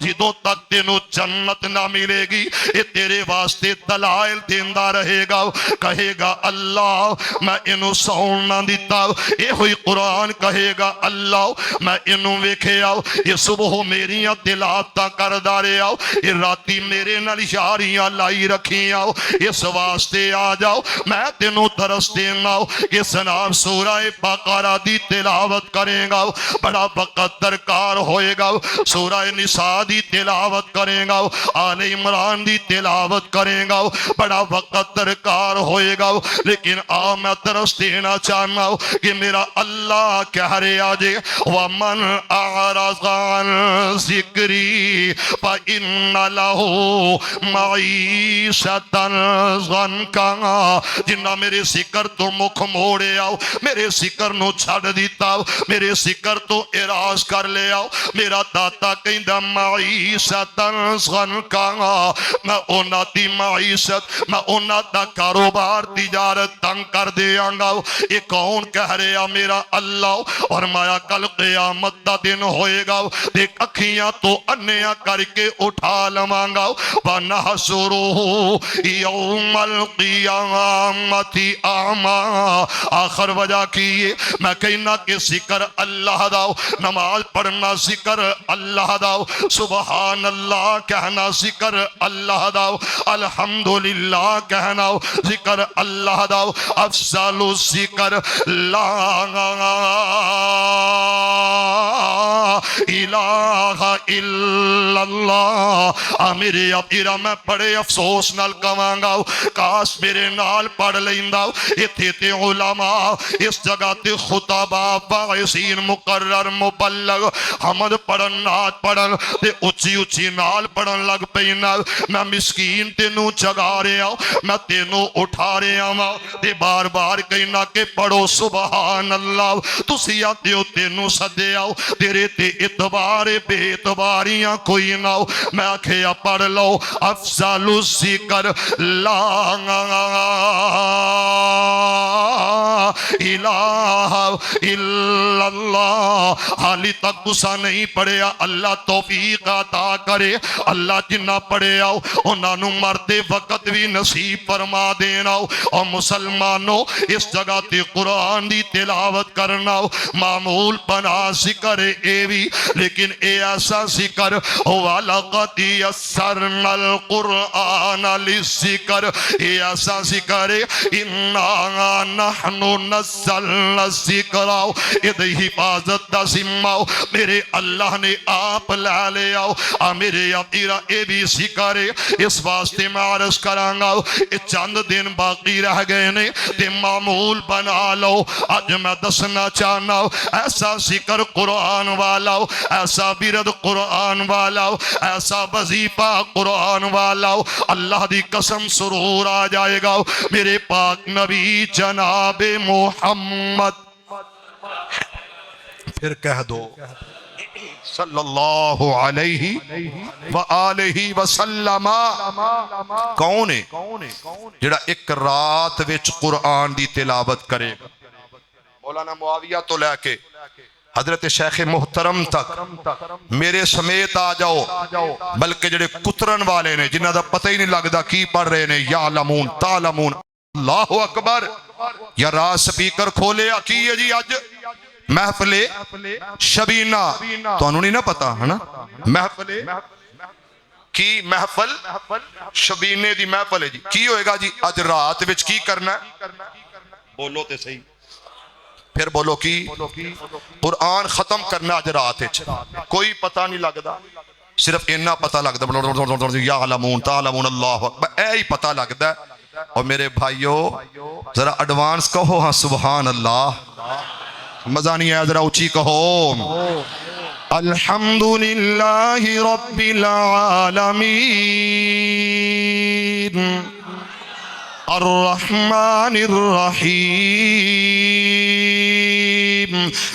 جدوں تک تینوں جنت نہ ملے گی یہ تیرے واسطے دلائل دیندا رہے گا کہے گا اللہ میں انہوں سون نہ دیتا یہ ہوئی قرآن کہے گا اللہ میں انہوں ویکھے آؤ یہ صبح میریاں دلاتا کر دارے آؤ یہ راتی میرے نال یاریاں لائی رکھی آؤ اس واسطے آ جاؤ میں تینوں درس دینا کہ سناب سورہ بقرہ دی تلاوت کریں گا بڑا وقت درکار ہوئے گا سورہ نساء دی تلاوت کریں گا آل عمران دی تلاوت کریں گا بڑا وقت درکار ہوئے گا لیکن میں درس دینا چاہنا کہ میرا اللہ کہہ رہے آجے وَمَنْ أَعْرَضَ عَنْ ذِكْرِي فَإِنَّ لَهُ مَعِيشَةً ضَنْكًا جنہ میرے ذکر تو مکھ موڑے آؤ میرے ذکر نو چھڑ دیتا میرے ذکر تو اراز کر لے آؤ میرا داتا کہندہ معیشت ضنکا میں اونا دی معیشت میں اونا دا کاروبار تجارت تنگ کر دیا گا یہ کون کہہ رہا میرا اللہ اور مایا کل قیامت دا دن ہوئے گا دیکھ اکھیاں تو انیاں کر کے اٹھا لمانگا وَنَحْشُرُهُ يَوْمَ الْقِيَامَةِ أَعْمَى آخر وجہ کیے میں کہنا کہ ذکر اللہ داؤ نماز پڑھنا ذکر اللہ داؤ سبحان اللہ کہنا ذکر اللہ داؤ الحمدللہ کہنا ذکر اللہ داؤ افضل الذکر لا الہ الا اللہ میرے اپیرہ میں بڑے افسوس نال کمانگا کاش میرے نال پڑھ لیندہ اتھے تے علماء اس جگہ تے خطبہ باعثین مقرر مبلغ حمد پڑھن نات پڑھن تے اچھی اچھی نال پڑھن لگ پینا میں مسکین تے نو جگا رہے آؤ میں تے نو اٹھا رہے آؤ تے بار بار کہنا کہ پڑھو سبحان اللہ تسی آتے ہو تے نو صدے آؤ تیرے تے اتبار بے اتباریاں کوئی نہ ہو میں آکھیا پڑھ لو افضل الذکر لا الہ الا اللہ حالی تک گسا نہیں پڑھیا اللہ توفیق عطا کرے اللہ جنہ پڑھے آؤ انہاں نو مرتے وقت بھی نصیب فرما دینا اور مسلمانوں اس جگہ تے قرآن دی تلاوت کرنا معمول بنا ذکر اے بھی لیکن اے ایسا ذکر وَلَقَدْ يَسَّرْنَا الْقُرْآنَ لِلذِّكْرِ اے ایسا ذکر اِنَّا نَحْنُ نَزَّلْنَا الذِّكْرَ ادھے حفاظت دا ذمہ میرے اللہ نے آپ لے آؤ میرے اپیرہ اے بھی ذکر اس واسطے میں عرض کرانگا چند دن باقی رہ گئے نے تے معمول بنا لو آج میں دسنا چاہنا ایسا ذکر قرآن والا ایسا برد قرآن والا ایسا وظیفہ قرآن والا اللہ دی قسم سرور آ جائے گا میرے پاک نبی جناب محمد پھر کہہ دو صلی اللہ علیہ وآلہ وسلم کون ہے جڑا ایک رات وچ قرآن دی تلاوت کرے گا مولانا معاویہ تو لے کے حضرت شیخ محترم تک میرے سمیت آ جاؤ بلکہ جڑے کترن والے نے جنہ دا پتہ ہی نہیں لگدا کی پڑھ رہے نے یعلمون تعلمون اللہ اکبر یا راز سپیکر کھولے کی ہے جی آج محفل شبینہ تو انہوں نہیں نہ پتا ہے نا محفل کی محفل شبینے دی محفل ہے جی کی ہوئے گا جی آج رات وچ کی کرنا ہے بولو تے صحیح پھر بولو کی قرآن ختم کرنا آج رات وچ کوئی پتہ نہیں لگدا صرف انہا پتہ لگدا یعلمون تعلمون اللہ اکبر اے ہی پتہ لگدا اور میرے بھائیو ذرا ایڈوانس کہو ہاں سبحان اللہ مزہ نہیں ہے ذرا اونچی کہو الحمدللہ رب العالمین الرحمن الرحیم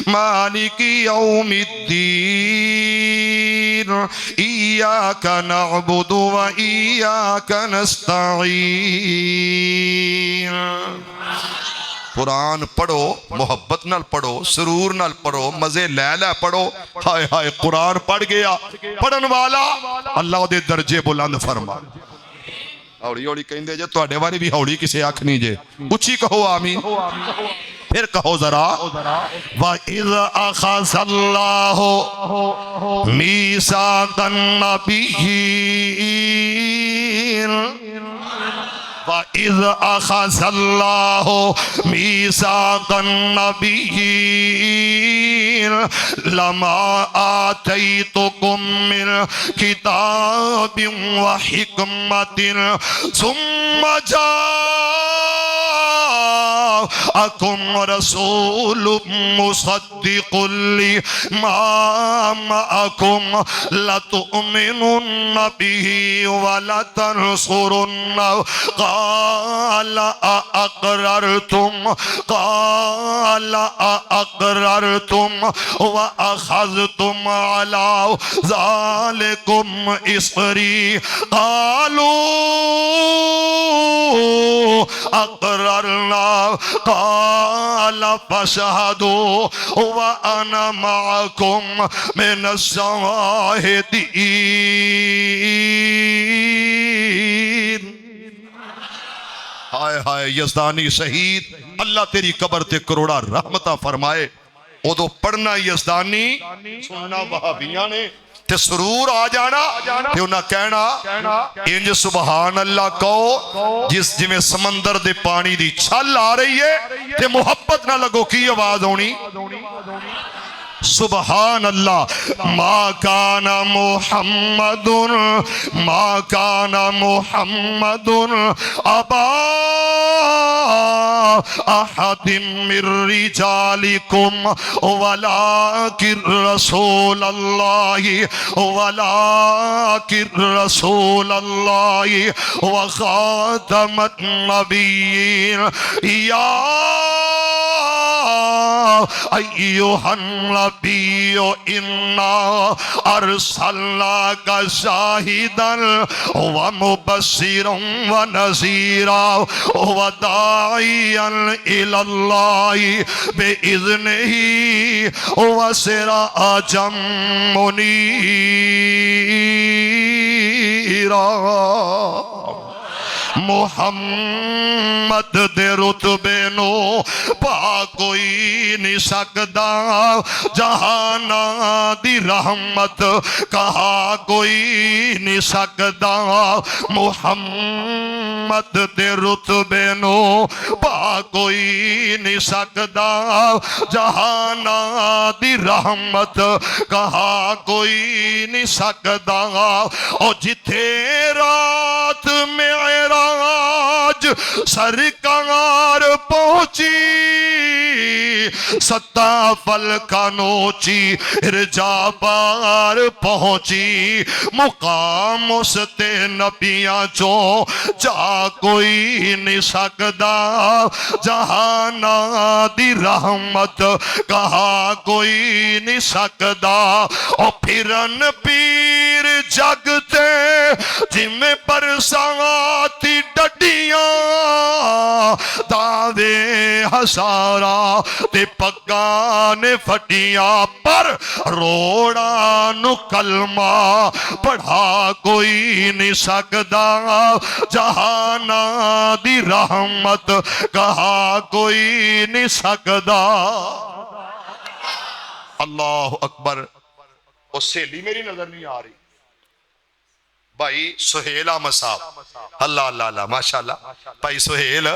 مالک یوم الدین ایاک نعبد و ایاک نستعین قرآن پڑھو محبت نال پڑھو سرور نال پڑھو مزے لے لے پڑھو ہائے ہائے قرآن پڑھ گیا پڑھن والا اللہ دے درجے بلند فرما ہوڑی ہوڑی کہیں دے جے تو آڑے والی بھی ہوڑی کسے آنکھ نہیں جے اچھی کہو آمین پھر کہو ذرا وَإِذْ أَخَذَ اللَّهُ مِيثَاقَ النَّبِيِّينَ وَإِذْ أَخَذَ اللَّهُ مِيثَاقَ النَّبِيِّينَ لَمَا آتَيْتُكُم مِّن كِتَابٍ وَحِكْمَةٍ ثُمَّ جَاءَكُمْ رَسُولٌ مُصَدِّقٌ لِمَا مَعَكُمْ لَتُؤْمِنُنَّ بِهِ وَلَتَنْصُرُنَّهُ قال أأقررتم وأخذتم على ذلكم إصري قالوا أقررنا قال فاشهدوا وأنا معكم من الشاهدين ہائے ہائے یزدانی شہید اللہ تیری قبر تے کروڑا رحمتہ فرمائے او تو پڑھنا یزدانی سننا وہابیاں نے تے سرور آ جانا تے انہاں کہنا انج سبحان اللہ کہو جس جمیں سمندر دے پانی دی چھل آ رہی ہے تے محبت نہ لگو کی آواز ہونی سبحان اللہ ما کان محمد ابا احد من رجالکم ولکن رسول اللہ وخاتم النبیین یا ایوہ النبی انا ارسلناک شاہدا ومبشرا ونذیرا وداعیا الی اللہ بإذنہ وسراجا منیرا محمد دے رتبے نو پا کوئی نہیں سکدا جہانا دی رحمت کہا کوئی نہیں سکدا محمد دے رتبے نو پا کوئی نہیں سکدا جہانا دی رحمت کہا کوئی نہیں سکدا او جتھے رات معراج سرکار پہنچی ستا فلکا نوچی ارجا بار پہنچی مقام اس تے نبیاں چو جا کوئی نہیں سکدا جہانا دی رحمت کہا کوئی نہیں سکدا او پھرن پیر جگتے جمیں برساتی ڈڈیاں دعوے ہزارہ تے پگانے پھٹیاں پر روڑا نو کلمہ پڑھا کوئی نہیں سکدا جہانا دی رحمت کہا کوئی نہیں سکدا اللہ اکبر وہ سہیلی میری نظر نہیں آ رہی بھائی سہیل احمد صاحب اللہ اللہ اللہ ماشاءاللہ بھائی سہیل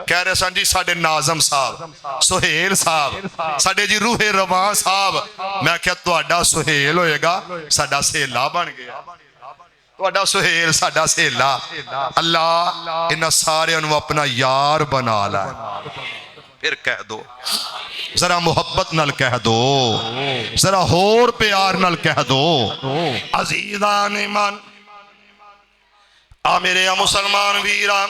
کہہ رہے سن جی ساڑھے ناظم صاحب سہیل صاحب ساڑھے جی روح روان صاحب میں کہا تو اڈا سہیل ہوئے گا ساڑھا سہیلہ بن گیا تو اڈا سہیل ساڑھا سہیلہ اللہ انہا سارے انہوں اپنا یار بنا لائے پھر کہہ دو ذرا محبت نل کہہ دو ذرا ہور پیار نل کہہ دو عزیزان من میرے مسلمان ویران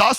10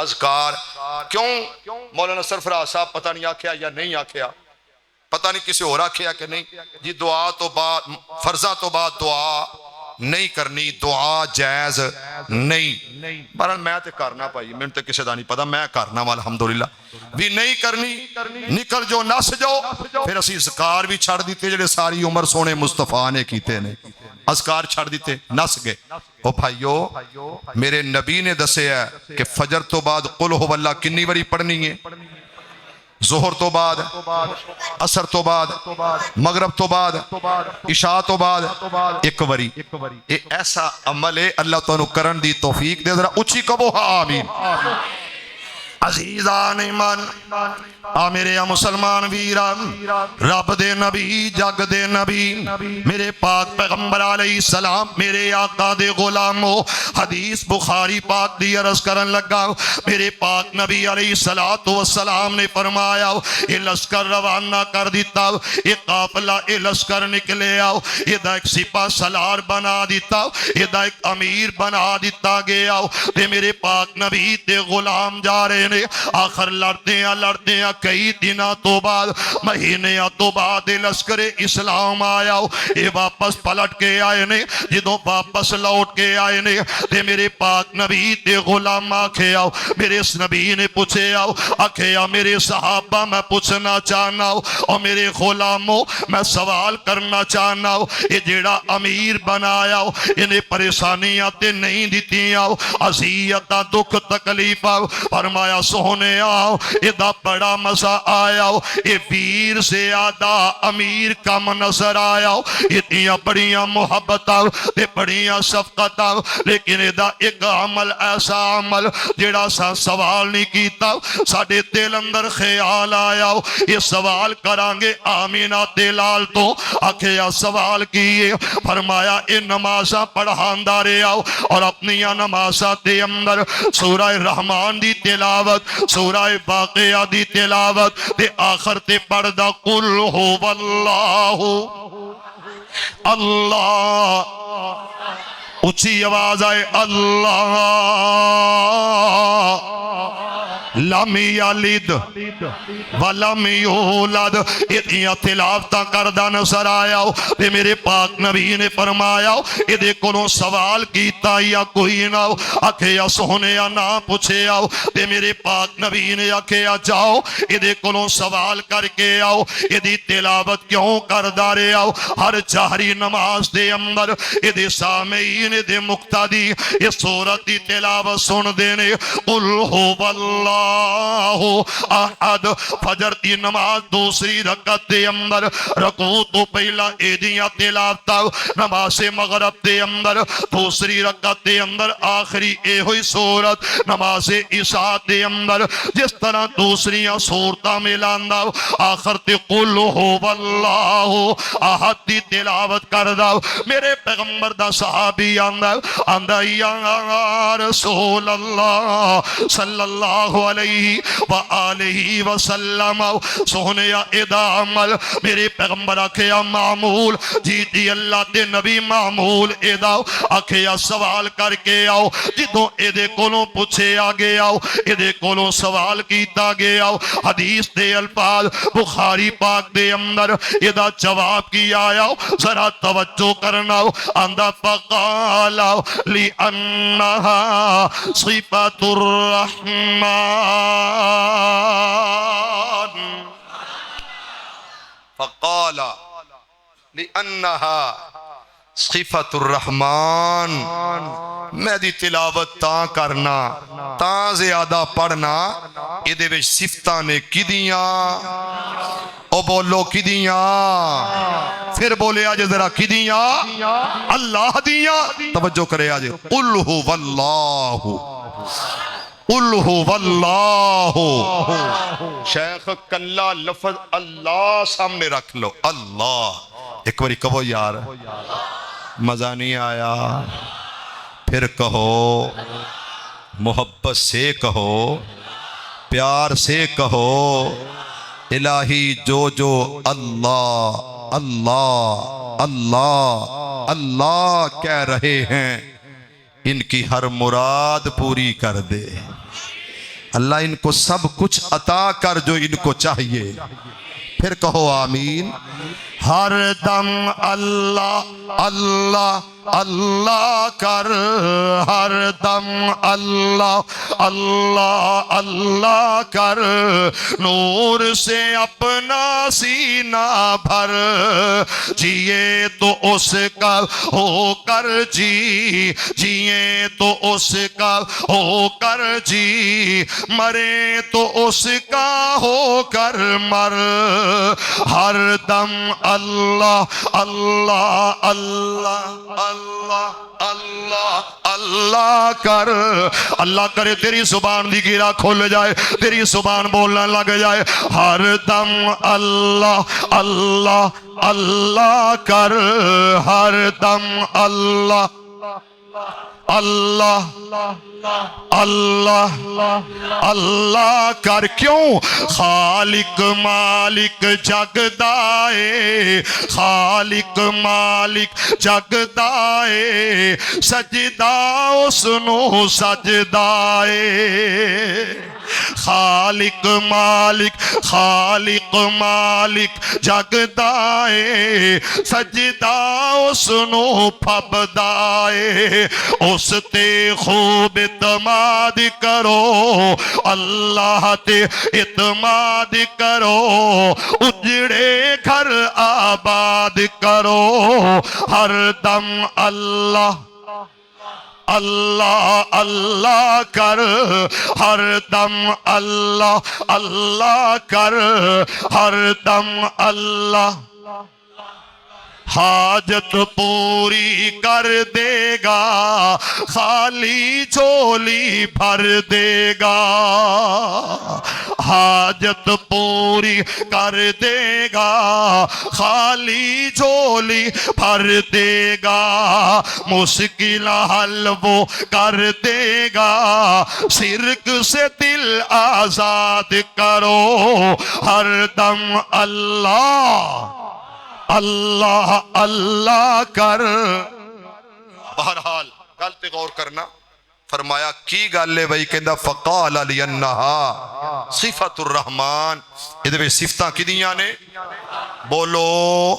اذکار کیوں مولانا سرفراز صاحب پتہ نہیں آکھیا یا نہیں آکھیا، پتہ نہیں کسی اور آکھیا کہ نہیں جی دعا تو بعد فرضاں تو بعد دعا نہیں کرنی، دعا جائز نہیں، بہرحال میں تے کرنا پائی، میں تے کسی دا نہیں پتا، میں کرنا وا الحمدللہ بھی نہیں کرنی، نکل جو نس جو، پھر اسی اذکار بھی چھڑ دیتے جڑے ساری عمر سونے مصطفیٰ نے کیتے نے، اذکار چھڑ دیتے نس گئے۔ او بھائیو میرے نبی نے دسے ہے کہ فجر تو بعد قل ہو اللہ کنی وری پڑھنی ہے، ظہر تو بعد، عصر تو بعد، مغرب تو بعد، عشاء تو بعد ایک وری۔ یہ ایسا عمل ہے اللہ تعالیٰ کرن دی توفیق دے، ذرا اچھی کہو آمین۔ عزیزان ایمان آ میرے مسلمان ویران، رب دے نبی جگ دے نبی میرے پاک پیغمبر علیہ السلام میرے آقا دے غلامو، حدیث بخاری پاک دی عرض کرن لگا، میرے پاک نبی علیہ السلام نے فرمایا یہ لشکر روانہ کر دیتا، یہ قافلہ یہ لشکر نکلے آؤ، یہ دا ایک سپاہ سالار بنا دیتا، یہ دا ایک امیر بنا دیتا گیا، تے میرے پاک نبی تے غلام جا رہے نے، آخر لڑتے ہیں کئی دنوں تو بعد مہینیاں تو بعد لشکر اسلام آیا، یہ واپس پلٹ کے آئے نے، جدوں واپس لوٹ کے آئے نے تے میرے پاک نبی تے غلام آکھے آؤ، میرے اس نبی نے پوچھے آؤ، آکھے آؤ میرے صحابہ میں پوچھنا چاہنا ہوں اور میرے غلاموں میں سوال کرنا چاہنا ہوں، یہ جیڑا امیر بنایا ہو انہیں پریشانیاں تے نہیں دیتی آؤ، عذیتاں دکھ تکلیف آؤ، فرمایا سونے آؤ ادا بڑا مزہ آیا ہو، یہ ویر زیادہ امیر کم نظر آیا ہو، اتنیاں بڑیاں محبتاں تے بڑیاں شفقتاں، لیکن ادا ایک عمل ایسا عمل جڑا سا سوال نہیں کیتا، ساڑھے دل اندر خیال آیا ہو، یہ سوال کرانگے آمینہ دلال تو آکھیا سوال کیے، فرمایا اے نمازہ پڑھاندہ رہے آؤ اور اپنی نمازہ دے اندر سورہ رحمان دی تلاوت، سورہ باقیہ دی تلاوت دے آخر تے پڑھدا قل ہو واللہ اللہ، اچھی آواز آئے اللہ لم یلد ولم یولد، اتنیاں تلاوتاں کردہ نظر آیا ہو، تے میرے پاک نبی نے فرمایا ہو ادھے کنوں سوال کیتا یا کوئی نہ ہو، آکھیا سونے یا نہ پوچھے آؤ، تے میرے پاک نبی نے آکھیا جاؤ ادھے کنوں سوال کر کے آؤ، ادھی تلاوت کیوں کردہ رہے آؤ، ہر جہری نماز دے اندر ادھے سامعین ادھے مقتدی یہ سورت دی تلاوت سن دینے، قل ہو واللہ احد، فجر دی نماز دوسری رکعت دے اندر رکوع تو پہلا ایدیاں تلاوتا، نماز مغرب دے اندر دوسری رکعت دے اندر آخری اے ہوئی سورت، نماز عشاء دے اندر جس طرح دوسریاں سورتاں ملاندہ آخر تے قل ہو واللہ احد دی تلاوت کردہ، میرے پیغمبر دا صحابی آندہ یا رسول اللہ صلی اللہ علیہ وآلہ وسلم، سونے یا ادا عمل میرے پیغمبر آکھیا معمول جیتی اللہ دے نبی معمول ادا، آکھیا سوال کر کے آؤ، جدوں ادھے کولوں پوچھے آگے آؤ، ادھے کولوں سوال کیتا گے آؤ، حدیث دے الفاظ بخاری پاک دے اندر ادا جواب کی آیا، ذرا توجہ کرنا، اندہ فقالا لِأَنَّهَا صِفَةُ الرَّحْمَنِ، فقال لِأَنَّهَا صِفَةُ الرحمن، میں دی تلاوت تاں کرنا تاں زیادہ پڑھنا ادھے وچ صفتاں نے کی دیاں، او بولو کی دیاں، پھر بولے آجے ذرا کی دیاں، اللہ دیاں، توجہ کرے آجے قل ہو واللہ، قل ہو واللہ، شیخ کلا لفظ اللہ سامنے رکھ لو، اللہ، ایک باری کہو یار مزہ نہیں آیا، پھر کہو محبت سے کہو پیار سے کہو، الہی جو جو اللہ اللہ اللہ اللہ کہہ رہے ہیں ان کی ہر مراد پوری کر دے، اللہ ان کو سب کچھ عطا کر جو ان کو چاہیے. پھر کہو آمین. ہر دم اللہ اللہ اللہ کر، ہر دم اللہ اللہ اللہ کر، نور سے اپنا سینہ بھر، جیے تو اس کا ہو کر جی، جیے تو اس کا ہو کر جی، مرے تو اس کا ہو کر مر، ہر دم اللہ اللہ اللہ اللہ اللہ اللہ کر. اللہ کرے تیری زبان دی گیرا کھل جائے، تیری زبان بولنا لگ جائے. ہر دم اللہ اللہ اللہ کر، ہر دم اللہ اللہ اللہ اللہ کر. کیوں؟ خالق مالک جگدائے، خالق مالک جگدائے، سجدہ اس نو سجدائے. خالق مالک خالق مالک جگدائے، سجدہ اس نو پھبدائے. اس تے خوب اعتماد کرو، اللہ تے اعتماد کرو، اجڑے گھر آباد کرو. ہر دم اللہ اللہ اللہ کر، ہر دم اللہ اللہ کر، ہر دم اللہ. حاجت پوری کر دے گا، خالی جھولی بھر دے گا. حاجت پوری کر دے گا، خالی جھولی بھر دے گا. مشکل حل وہ کر دے گا، شرک سے دل آزاد کرو. ہر دم اللہ اللہ اللہ کر. بہرحال گل تے غور کرنا. فرمایا کی گل ہے بھائی؟ کہندا فقال لینہا صفت الرحمن. یہ صفتاں کدیاں نے؟ بولو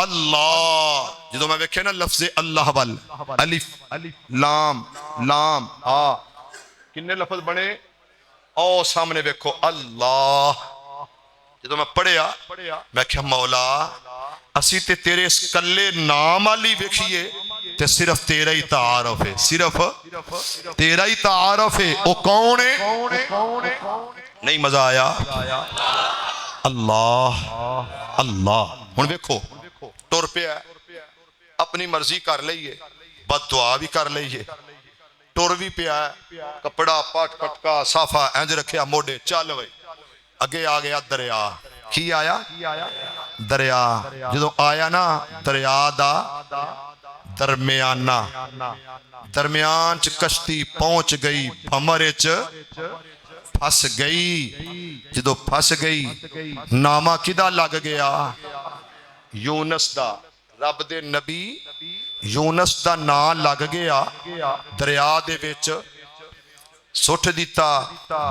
اللہ. جدو میں ویکھے نا لفظ اللہ وال الف لام لام ہا، کنے لفظ بنے؟ او سامنے ویکھو اللہ. جدو میں پڑھیا میں کہا مولا اسی تے تیرے اس کلے نام علی ویکھئے تے صرف تیرا ہی تعارف ہے، صرف تیرا ہی تعارف ہے. او کون ہے؟ نہیں مزہ آیا؟ اللہ اللہ. ہن ویکھو ٹر پیا، اپنی مرضی کر لئیے، بد دعا بھی کر لئیے، ٹر بھی پیا، کپڑا پٹ پٹکا صافہ انج رکھیا موڈے، چل وے. اگے آ گیا دریا. کی آیا؟ دریا. جدو آیا نا دریا دا درمیانہ، درمیان چ کشتی پہنچ گئی، بھمرے چ پھس گئی. جدو پھس گئی نامہ کدا لگ گیا؟ یونس دا. رب دے نبی یونس دا نام لگ گیا. دریا دے وچ سٹھ دیتا،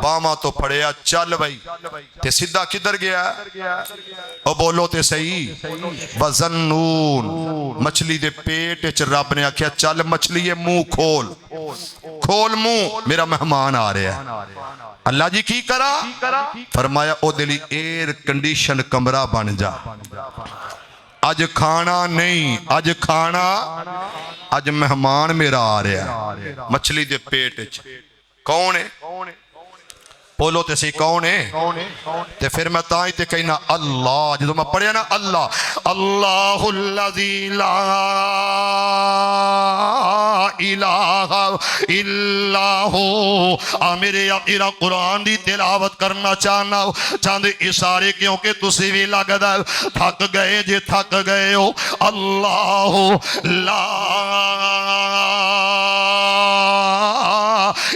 باما تو پڑیا، چل بھائی. تے سدھا کدھر گیا؟ او بولو تے صحیح. وَظَنُّونَ. مچھلی دے پیٹ وچ رب نے آکھیا چل مچھلی منہ کھول، کھول منہ، میرا مہمان آ رہا ہے. اللہ جی کی کرا؟ فرمایا او دلی ایئر کنڈیشن کمرہ بن جا. اج کھانا نہیں، اج کھانا، اج مہمان میرا آ رہا ہے مچھلی دے پیٹ وچ. کون ہے؟ بولو تے سی کون ہے؟ تے پھر میں تاں ہی تے کہنا اللہ. جدو میں پڑھیا نا اللہ اللہ الذی لا الہ الا ہو. میرے اپنا قرآن دی تلاوت کرنا چاہنا ہو چاہتے اشارے کیونکہ تسی بھی لگدا تھک گئے جے تھک گئے ہو. اللہ لا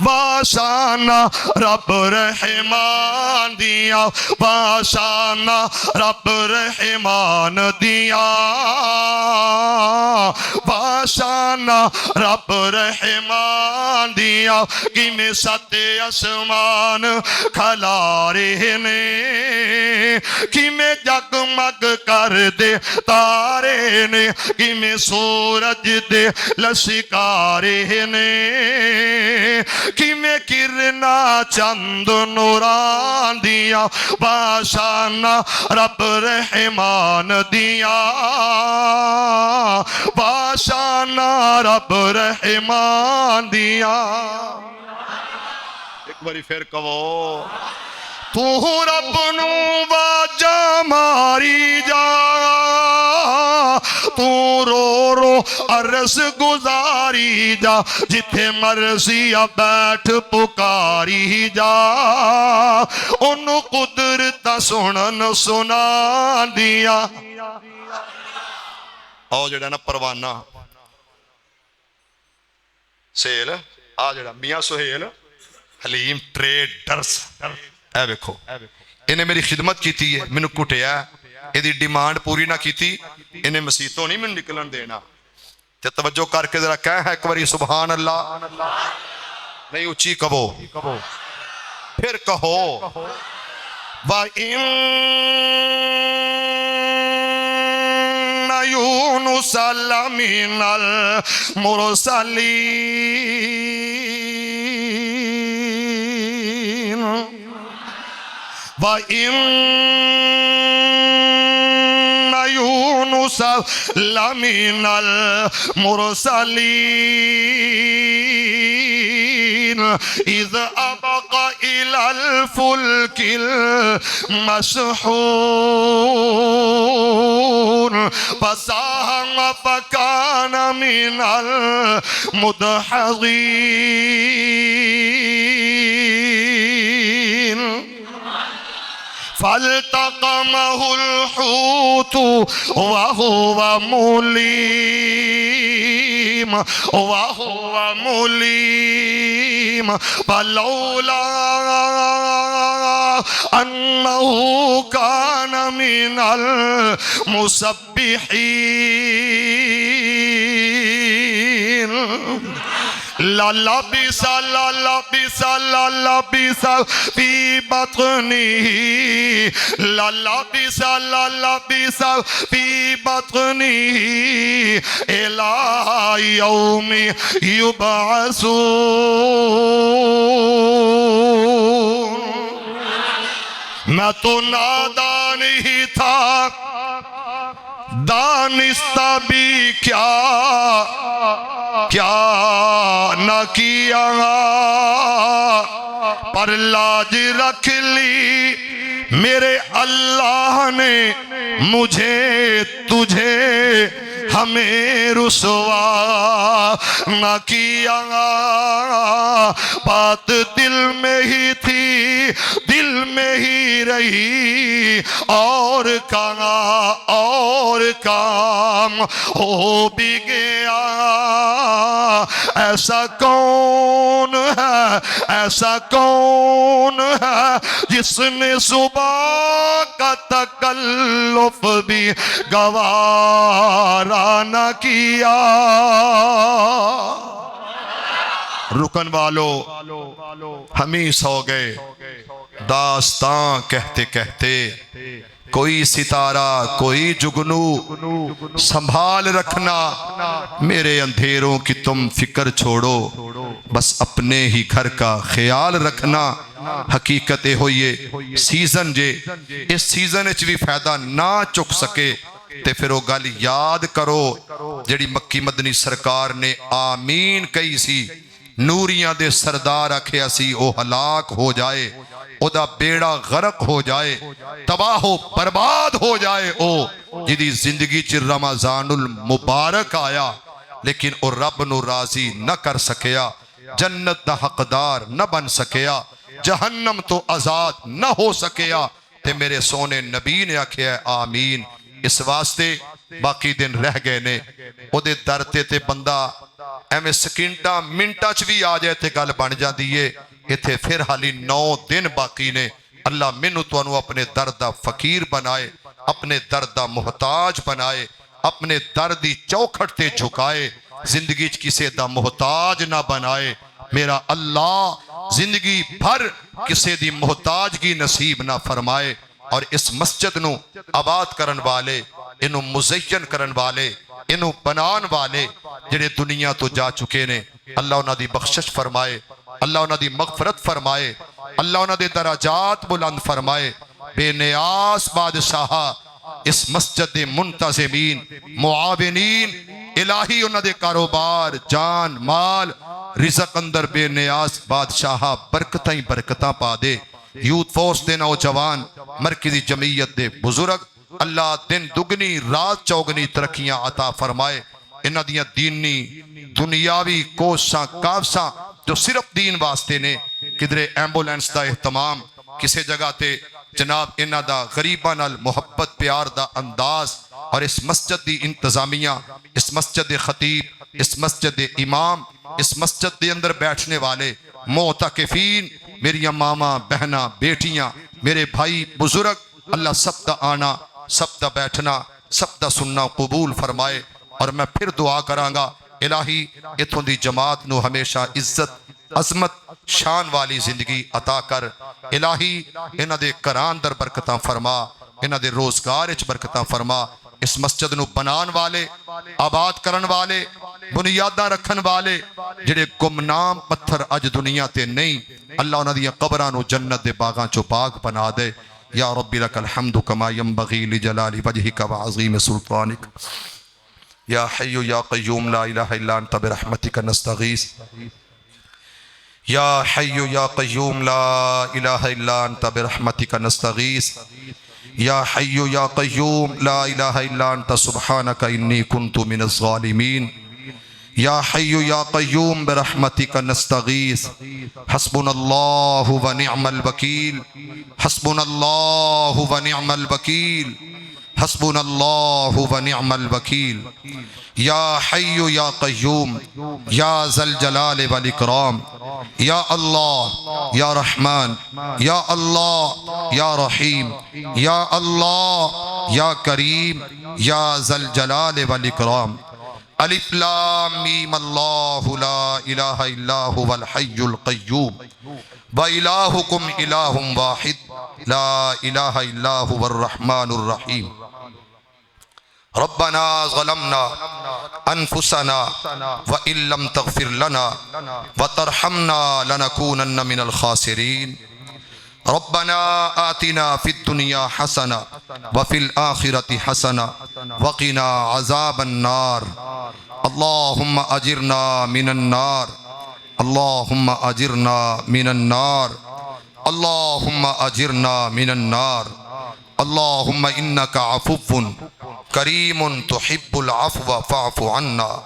واشانا رب رحمان دیا واشانا رب رحمان دیا واشانا رب رحمان دیا کہ میں سات آسمان کھلا رہے نے کہ میں جگمگ کر دے تارے نے کہ میں سورج دے لشکارے نے کہ میں کرنا چند نوران دیا باشانہ رب رحمان دیا باشانہ رب رحمان دیا ایک باری پھر کہو تو رب نو واجہ ماری جا تو رو رو عرض گزاری جا جتھے مرضی بیٹھ پکاری جا ان قدرت سنن سنا دیا آؤ جڑا نا پروانہ سیل آ جڑا میاں سہیل حلیم ٹریڈرز اے بیکھو انہیں میری خدمت کی تھی میں نے کٹیا یہ ڈیمانڈ پوری نہ کی تھی انہیں مسیحتوں نہیں میں نکلن دینا تے توجہ کر کے ذرا کہہ ہے ایک باری سبحان اللہ نہیں اچھی کہو پھر کہو وَإِنَّ يُونُسَ لَمِنَ الْمُرْسَلِينَ وَإِنَّ يُونُسَ لَمِنَ الْمُرْسَلِينَ إِذْ أَبَقَ إِلَى الْفُلْكِ الْمَشْحُونِ فَسَاهَمَ فَكَانَ مِنَ الْمُدْحَضِينَ فَالْتَقَمَهُ الْحُوتُ وَهُوَ مُلِيمٌ فَلَوْلَا أَنَّهُ كَانَ مِنَ الْمُسَبِّحِينَ لَلَبِسَ فِي بَطْنِهِ لَلَبِسَ فِي بَطْنِهِ إِلَى يَوْمِ يُبْعَثُونَ میں تو نادان ہی تھا دانستہ بھی کیا نہ کیا پر لاج رکھ لی میرے اللہ نے مجھے تجھے ہمیں رسوا نہ کیا بات دل میں ہی تھی دل میں ہی رہی اور کام ہو بھی گیا ایسا کون ہے جس نے صبح کا تکلف بھی گوارا نہ کیا رکن والو ہم ہی سو گئے داستان کہتے کہتے کوئی ستارہ کوئی جگنو سنبھال رکھنا میرے اندھیروں کی تم فکر چھوڑو بس اپنے ہی گھر کا خیال رکھنا حقیقت ہوئیے سیزن جے اس سیزن اچھ بھی فائدہ نہ چک سکے تے پھر وہ گل یاد کرو جڑی مکی مدنی سرکار نے آمین کہی سی نوریاں دے سردار آکھیا سی او ہلاک ہو جائے او دا بیڑا غرق ہو جائے تباہ و برباد ہو جائے او جدی زندگی چ رمضان المبارک آیا لیکن او رب نو راضی نہ کر سکیا جنت دا حقدار نہ بن سکیا جہنم تو آزاد نہ ہو سکیا تے میرے سونے نبی نے آکھیا آمین اس واسطے باقی دن رہ گئے نے او دے درتے تے بندہ ایویں سکنٹاں منٹاں چ بھی آ جائے تے گل بن جاندی ہے ایتھے پھر حالی 9 دن باقی نے اللہ مینوں تانوں اپنے در دا فقیر بنائے اپنے در دا محتاج بنائے اپنے در دی چوکھٹ تے جھکائے زندگی چ کسے دا محتاج نہ بنائے میرا اللہ زندگی بھر کسے دی محتاجگی نصیب نہ فرمائے اور اس مسجد نو آباد کرن والے انہوں مزین کرن والے انہوں بنان والے جڑے دنیا تو جا چکے نے اللہ انہاں دی بخشش فرمائے اللہ انہاں دی مغفرت فرمائے اللہ انہاں دے درجات بلند فرمائے بے نیاز بادشاہ اس مسجد دے منتظمین معاونین الہی انہاں دے کاروبار جان مال رزق اندر بے نیاز بادشاہ برکتاں ہی برکتاں پا دے یوتھ فورس دے نوجوان مرکزی جمعیت دے بزرگ اللہ دن دگنی رات چوگنی ترقیاں عطا فرمائے انہاں دیاں دینی دنیاوی کوشاں کاوشاں جو صرف دین واسطے نے کدھرے ایمبولینس دا اہتمام کسے جگہ تے جناب انہاں دا غریباں نال محبت پیار دا انداز اور اس مسجد دی انتظامیہ اس مسجد دے خطیب اس مسجد دے امام اس مسجد دے اندر بیٹھنے والے معتکفین میری ماما بہناں بیٹیاں میرے بھائی بزرگ اللہ سب دا آنا سب دا بیٹھنا سب دا سننا قبول فرمائے اور میں پھر دعا کراں گا الہی اتھوں دی جماعت نو ہمیشہ عزت عظمت شان والی زندگی عطا کر الہی انہاں دے گھراں اندر برکتاں فرما انہاں دے روزگار وچ برکتاں فرما اس مسجد نو بنان والے آباد کرن والے بنیاداں رکھن والے جڑے گمنام پتھر اج دنیا تے نہیں اللہ انہاں دی قبراں نو جنت دے باغاں چوں پاک بنا دے یا رب لک الحمد کما ينبغي لجلال وجهك وعظیم سلطانک یا حی یا قیوم لا الہ الا انت برحمتک نستغیث یا حی یا قیوم لا الہ الا انت برحمتک نستغیث یا حی یا قیوم لا الہ الا انت سبحانک انی کنت من الظالمین یا حی یا قیوم برحمتک نستغیث حسبنا اللہ و نعم الوکیل حسبنا اللہ و نعم الوکیل حسبنا اللہ و نعم الوکیل یا حی یا قیوم یا ذا الجلال والاکرام یا اللہ یا رحمان یا اللہ یا رحیم یا اللہ یا کریم یا ذا الجلال والاکرام الف لام میم اللہ لا الہ الا هو الحی القیوم وإلہکم الہ واحد لا الہ الا هو الرحمن الرحیم ربنا ظلمنا انفسنا وإن لم تغفر لنا وترحمنا لنكونن من الخاسرين ربنا آتنا في الدنيا حسنة وفي الآخرة حسنة وقنا عذاب النار اللهم أجرنا من النار اللهم أجرنا من النار اللهم أجرنا من النار اللهم إنك عفو كريم تحب العفو فاعف عنا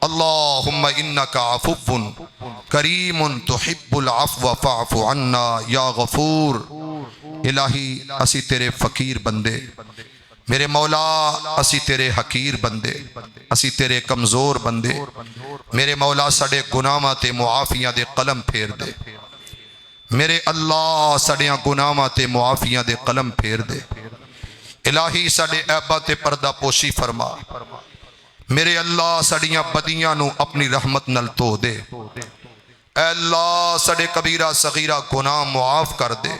اللهم إنك عفو کریم تحب العفو فاعف عنا یا غفور الہی اسی تیرے فقیر بندے میرے مولا اسی تیرے حقیر بندے اسی تیرے کمزور بندے میرے مولا سڑے گناہاں تے معافیاں دے قلم پھیر دے میرے اللہ سڑیاں گناہاں تے معافیاں دے قلم پھیر دے الہی سڑے عیباں تے پردہ پوشی فرما میرے اللہ سڑیاں بدیاں نو اپنی رحمت نل تو دے اے اللہ سڑے کبیرہ صغیرہ گناہ معاف کر دے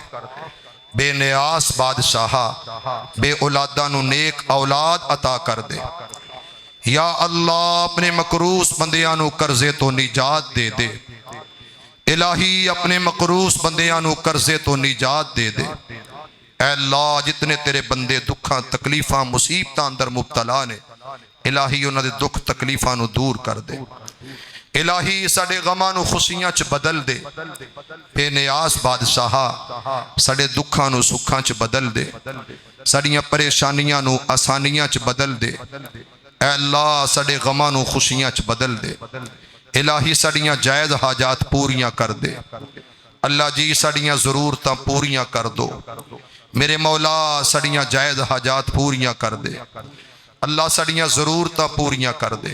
بے نیاز بادشاہ بے اولادہ نو نیک اولاد عطا کر دے یا اللہ اپنے مقروض بندیاں نو قرضے تو نجات دے دے الہی اپنے مقروض بندیاں نو قرضے تو نجات دے دے اے اللہ جتنے تیرے بندے دکھاں تکلیفاں مصیبتاں اندر مبتلا نے الہی انہاں دے دکھ تکلیفاں نو دور کر دے الہی ساڑے غماں نو خوشیاں چ بدل دے بے نیاز بادشاہ ساڑے دکھاں نو سکھاں چ بدل دے ساڑیاں پریشانیاں نو آسانیاں چ بدل دے اے اللہ ساڑے غماں نو خوشیاں چ بدل دے الہی ساڑیاں جائز حاجات پوریاں کر دے اللہ جی ساڑیاں ضرورتاں پوریاں کر دو میرے مولا ساڑیاں جائز حاجات پوریاں کر دے اللہ ساڑیاں ضرورتاں پوریاں کر دے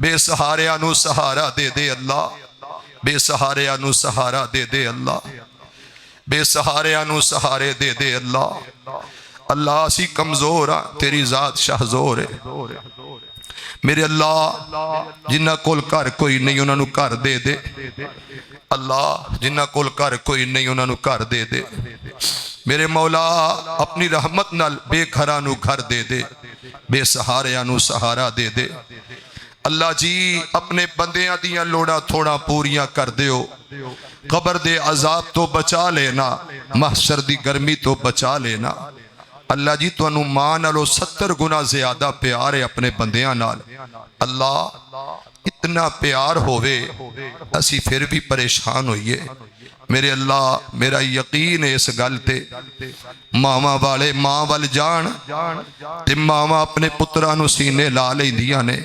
بے سہاریاں نو سہارا دے دے اللہ، بے سہاریاں نو سہارا دے دے اللہ، بے سہاریاں نو سہارے دے دے اللہ۔ اللہ اسی کمزور ہاں، تیری ذات شہزور ہے۔ میرے اللہ جنہ کول گھر کوئی نہیں انہاں نو گھر دے دے، اللہ جنہ کول گھر کوئی نہیں انہاں نو گھر دے دے۔ میرے مولا اپنی رحمت نال بے گھراں نو گھر دے دے، بے سہاریاں نو سہارا دے دے۔ اللہ جی اپنے بندیاں دیاں لوڑا تھوڑا پوریاں کر دیو، قبر دے عذاب تو بچا لینا، محشر دی گرمی تو بچا لینا۔ اللہ جی تو انو ماں نالو 70 گنا زیادہ پیار ہے اپنے بندیاں نال۔ اللہ اتنا پیار ہوئے اسی پھر بھی پریشان ہوئیے۔ میرے اللہ میرا یقین ہے اس گلتے، ماما والے ماں وال جان تے ماما اپنے پترانو سینے لا لیں دیا نے۔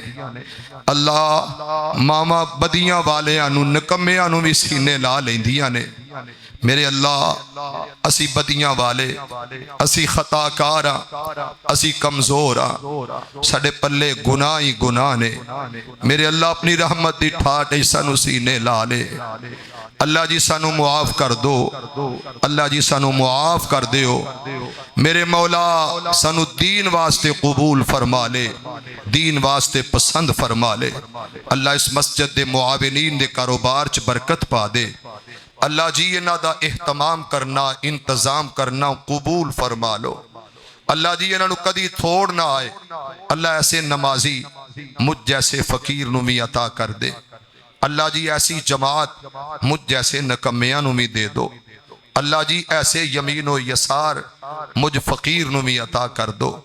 اللہ ماما بدیاں والے آنو نکمے آنو بھی سینے لا لیں دیا نے۔ میرے اللہ اسی بدیاں والے، اسی خطا کارا، اسی کمزورا، ساڑے پلے گناہ ہی گناہ نے۔ میرے اللہ اپنی رحمت دی ٹھاٹ سانو سینے لا لے۔ اللہ جی سانو معاف کر دو، اللہ جی سانو معاف کر دیو۔ میرے مولا سانو دین واسطے قبول فرما لے، دین واسطے پسند فرما لے۔ اللہ اس مسجد دے معاونین دے کاروبار چ برکت پا دے۔ اللہ جی انہاں دا اہتمام کرنا انتظام کرنا قبول فرما لو۔ اللہ جی انہاں نو کدی تھوڑ نہ آئے۔ اللہ ایسے نمازی مجھ جیسے فقیر نو بھی عطا کر دے۔ اللہ جی ایسی جماعت مجھ جیسے نکمیاں نو بھی دے دو۔ اللہ جی ایسے یمین و یسار مجھ فقیر نو بھی عطا کر دو۔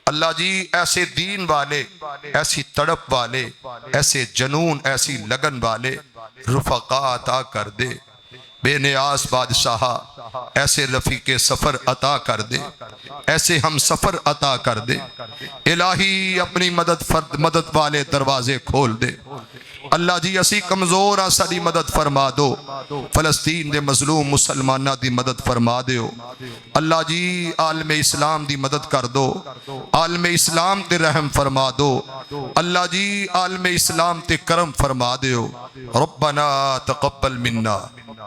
اللہ جی ایسے دین والے، ایسی تڑپ والے، ایسے جنون ایسی لگن والے رفقا عطا کر دے۔ بے نیاز بادشاہ ایسے رفیق سفر عطا کر دے، ایسے ہم سفر عطا کر دے۔ الہی اپنی مدد والے دروازے کھول دے۔ اللہ جی اسی کمزور ہاں، ساری مدد فرما دو۔ فلسطین دے مظلوم مسلمانہ دی مدد فرما دیو۔ اللہ جی عالم اسلام دی مدد کر دو، عالم اسلام تے رحم فرما دو۔ اللہ جی عالم اسلام تے کرم فرما دیو۔ ربنا تقبل منا،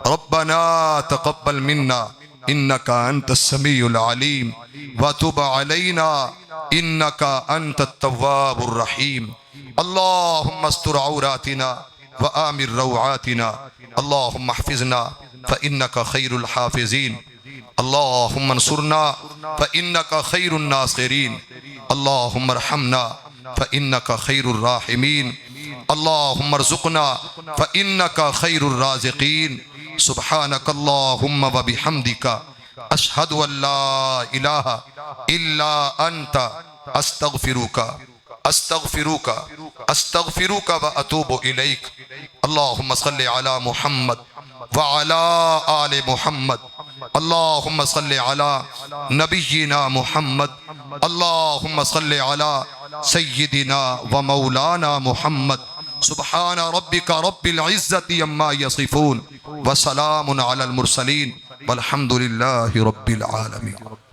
ربنا تقبل منا انك انت السميع العليم وتب علينا انك انت التواب الرحيم۔ اللهم استر عوراتنا وآمن روعاتنا، اللهم احفظنا فإنك خير الحافظين، اللهم انصرنا فإنك خير الناصرين، اللهم ارحمنا فإنك خير الراحمين، اللهم ارزقنا فإنك خير الرازقين۔ سبحانك اللهم وبحمدك أشهد أن لا إله إلا أنت أستغفرك أستغفرك أستغفرك وأتوب إليك۔ اللهم صل على محمد وعلى آل محمد، اللهم صل على نبينا محمد، اللهم صل على سيدنا ومولانا محمد۔ سبحان ربك رب العزة عما يصفون وسلام على المرسلين والحمد لله رب العالمين۔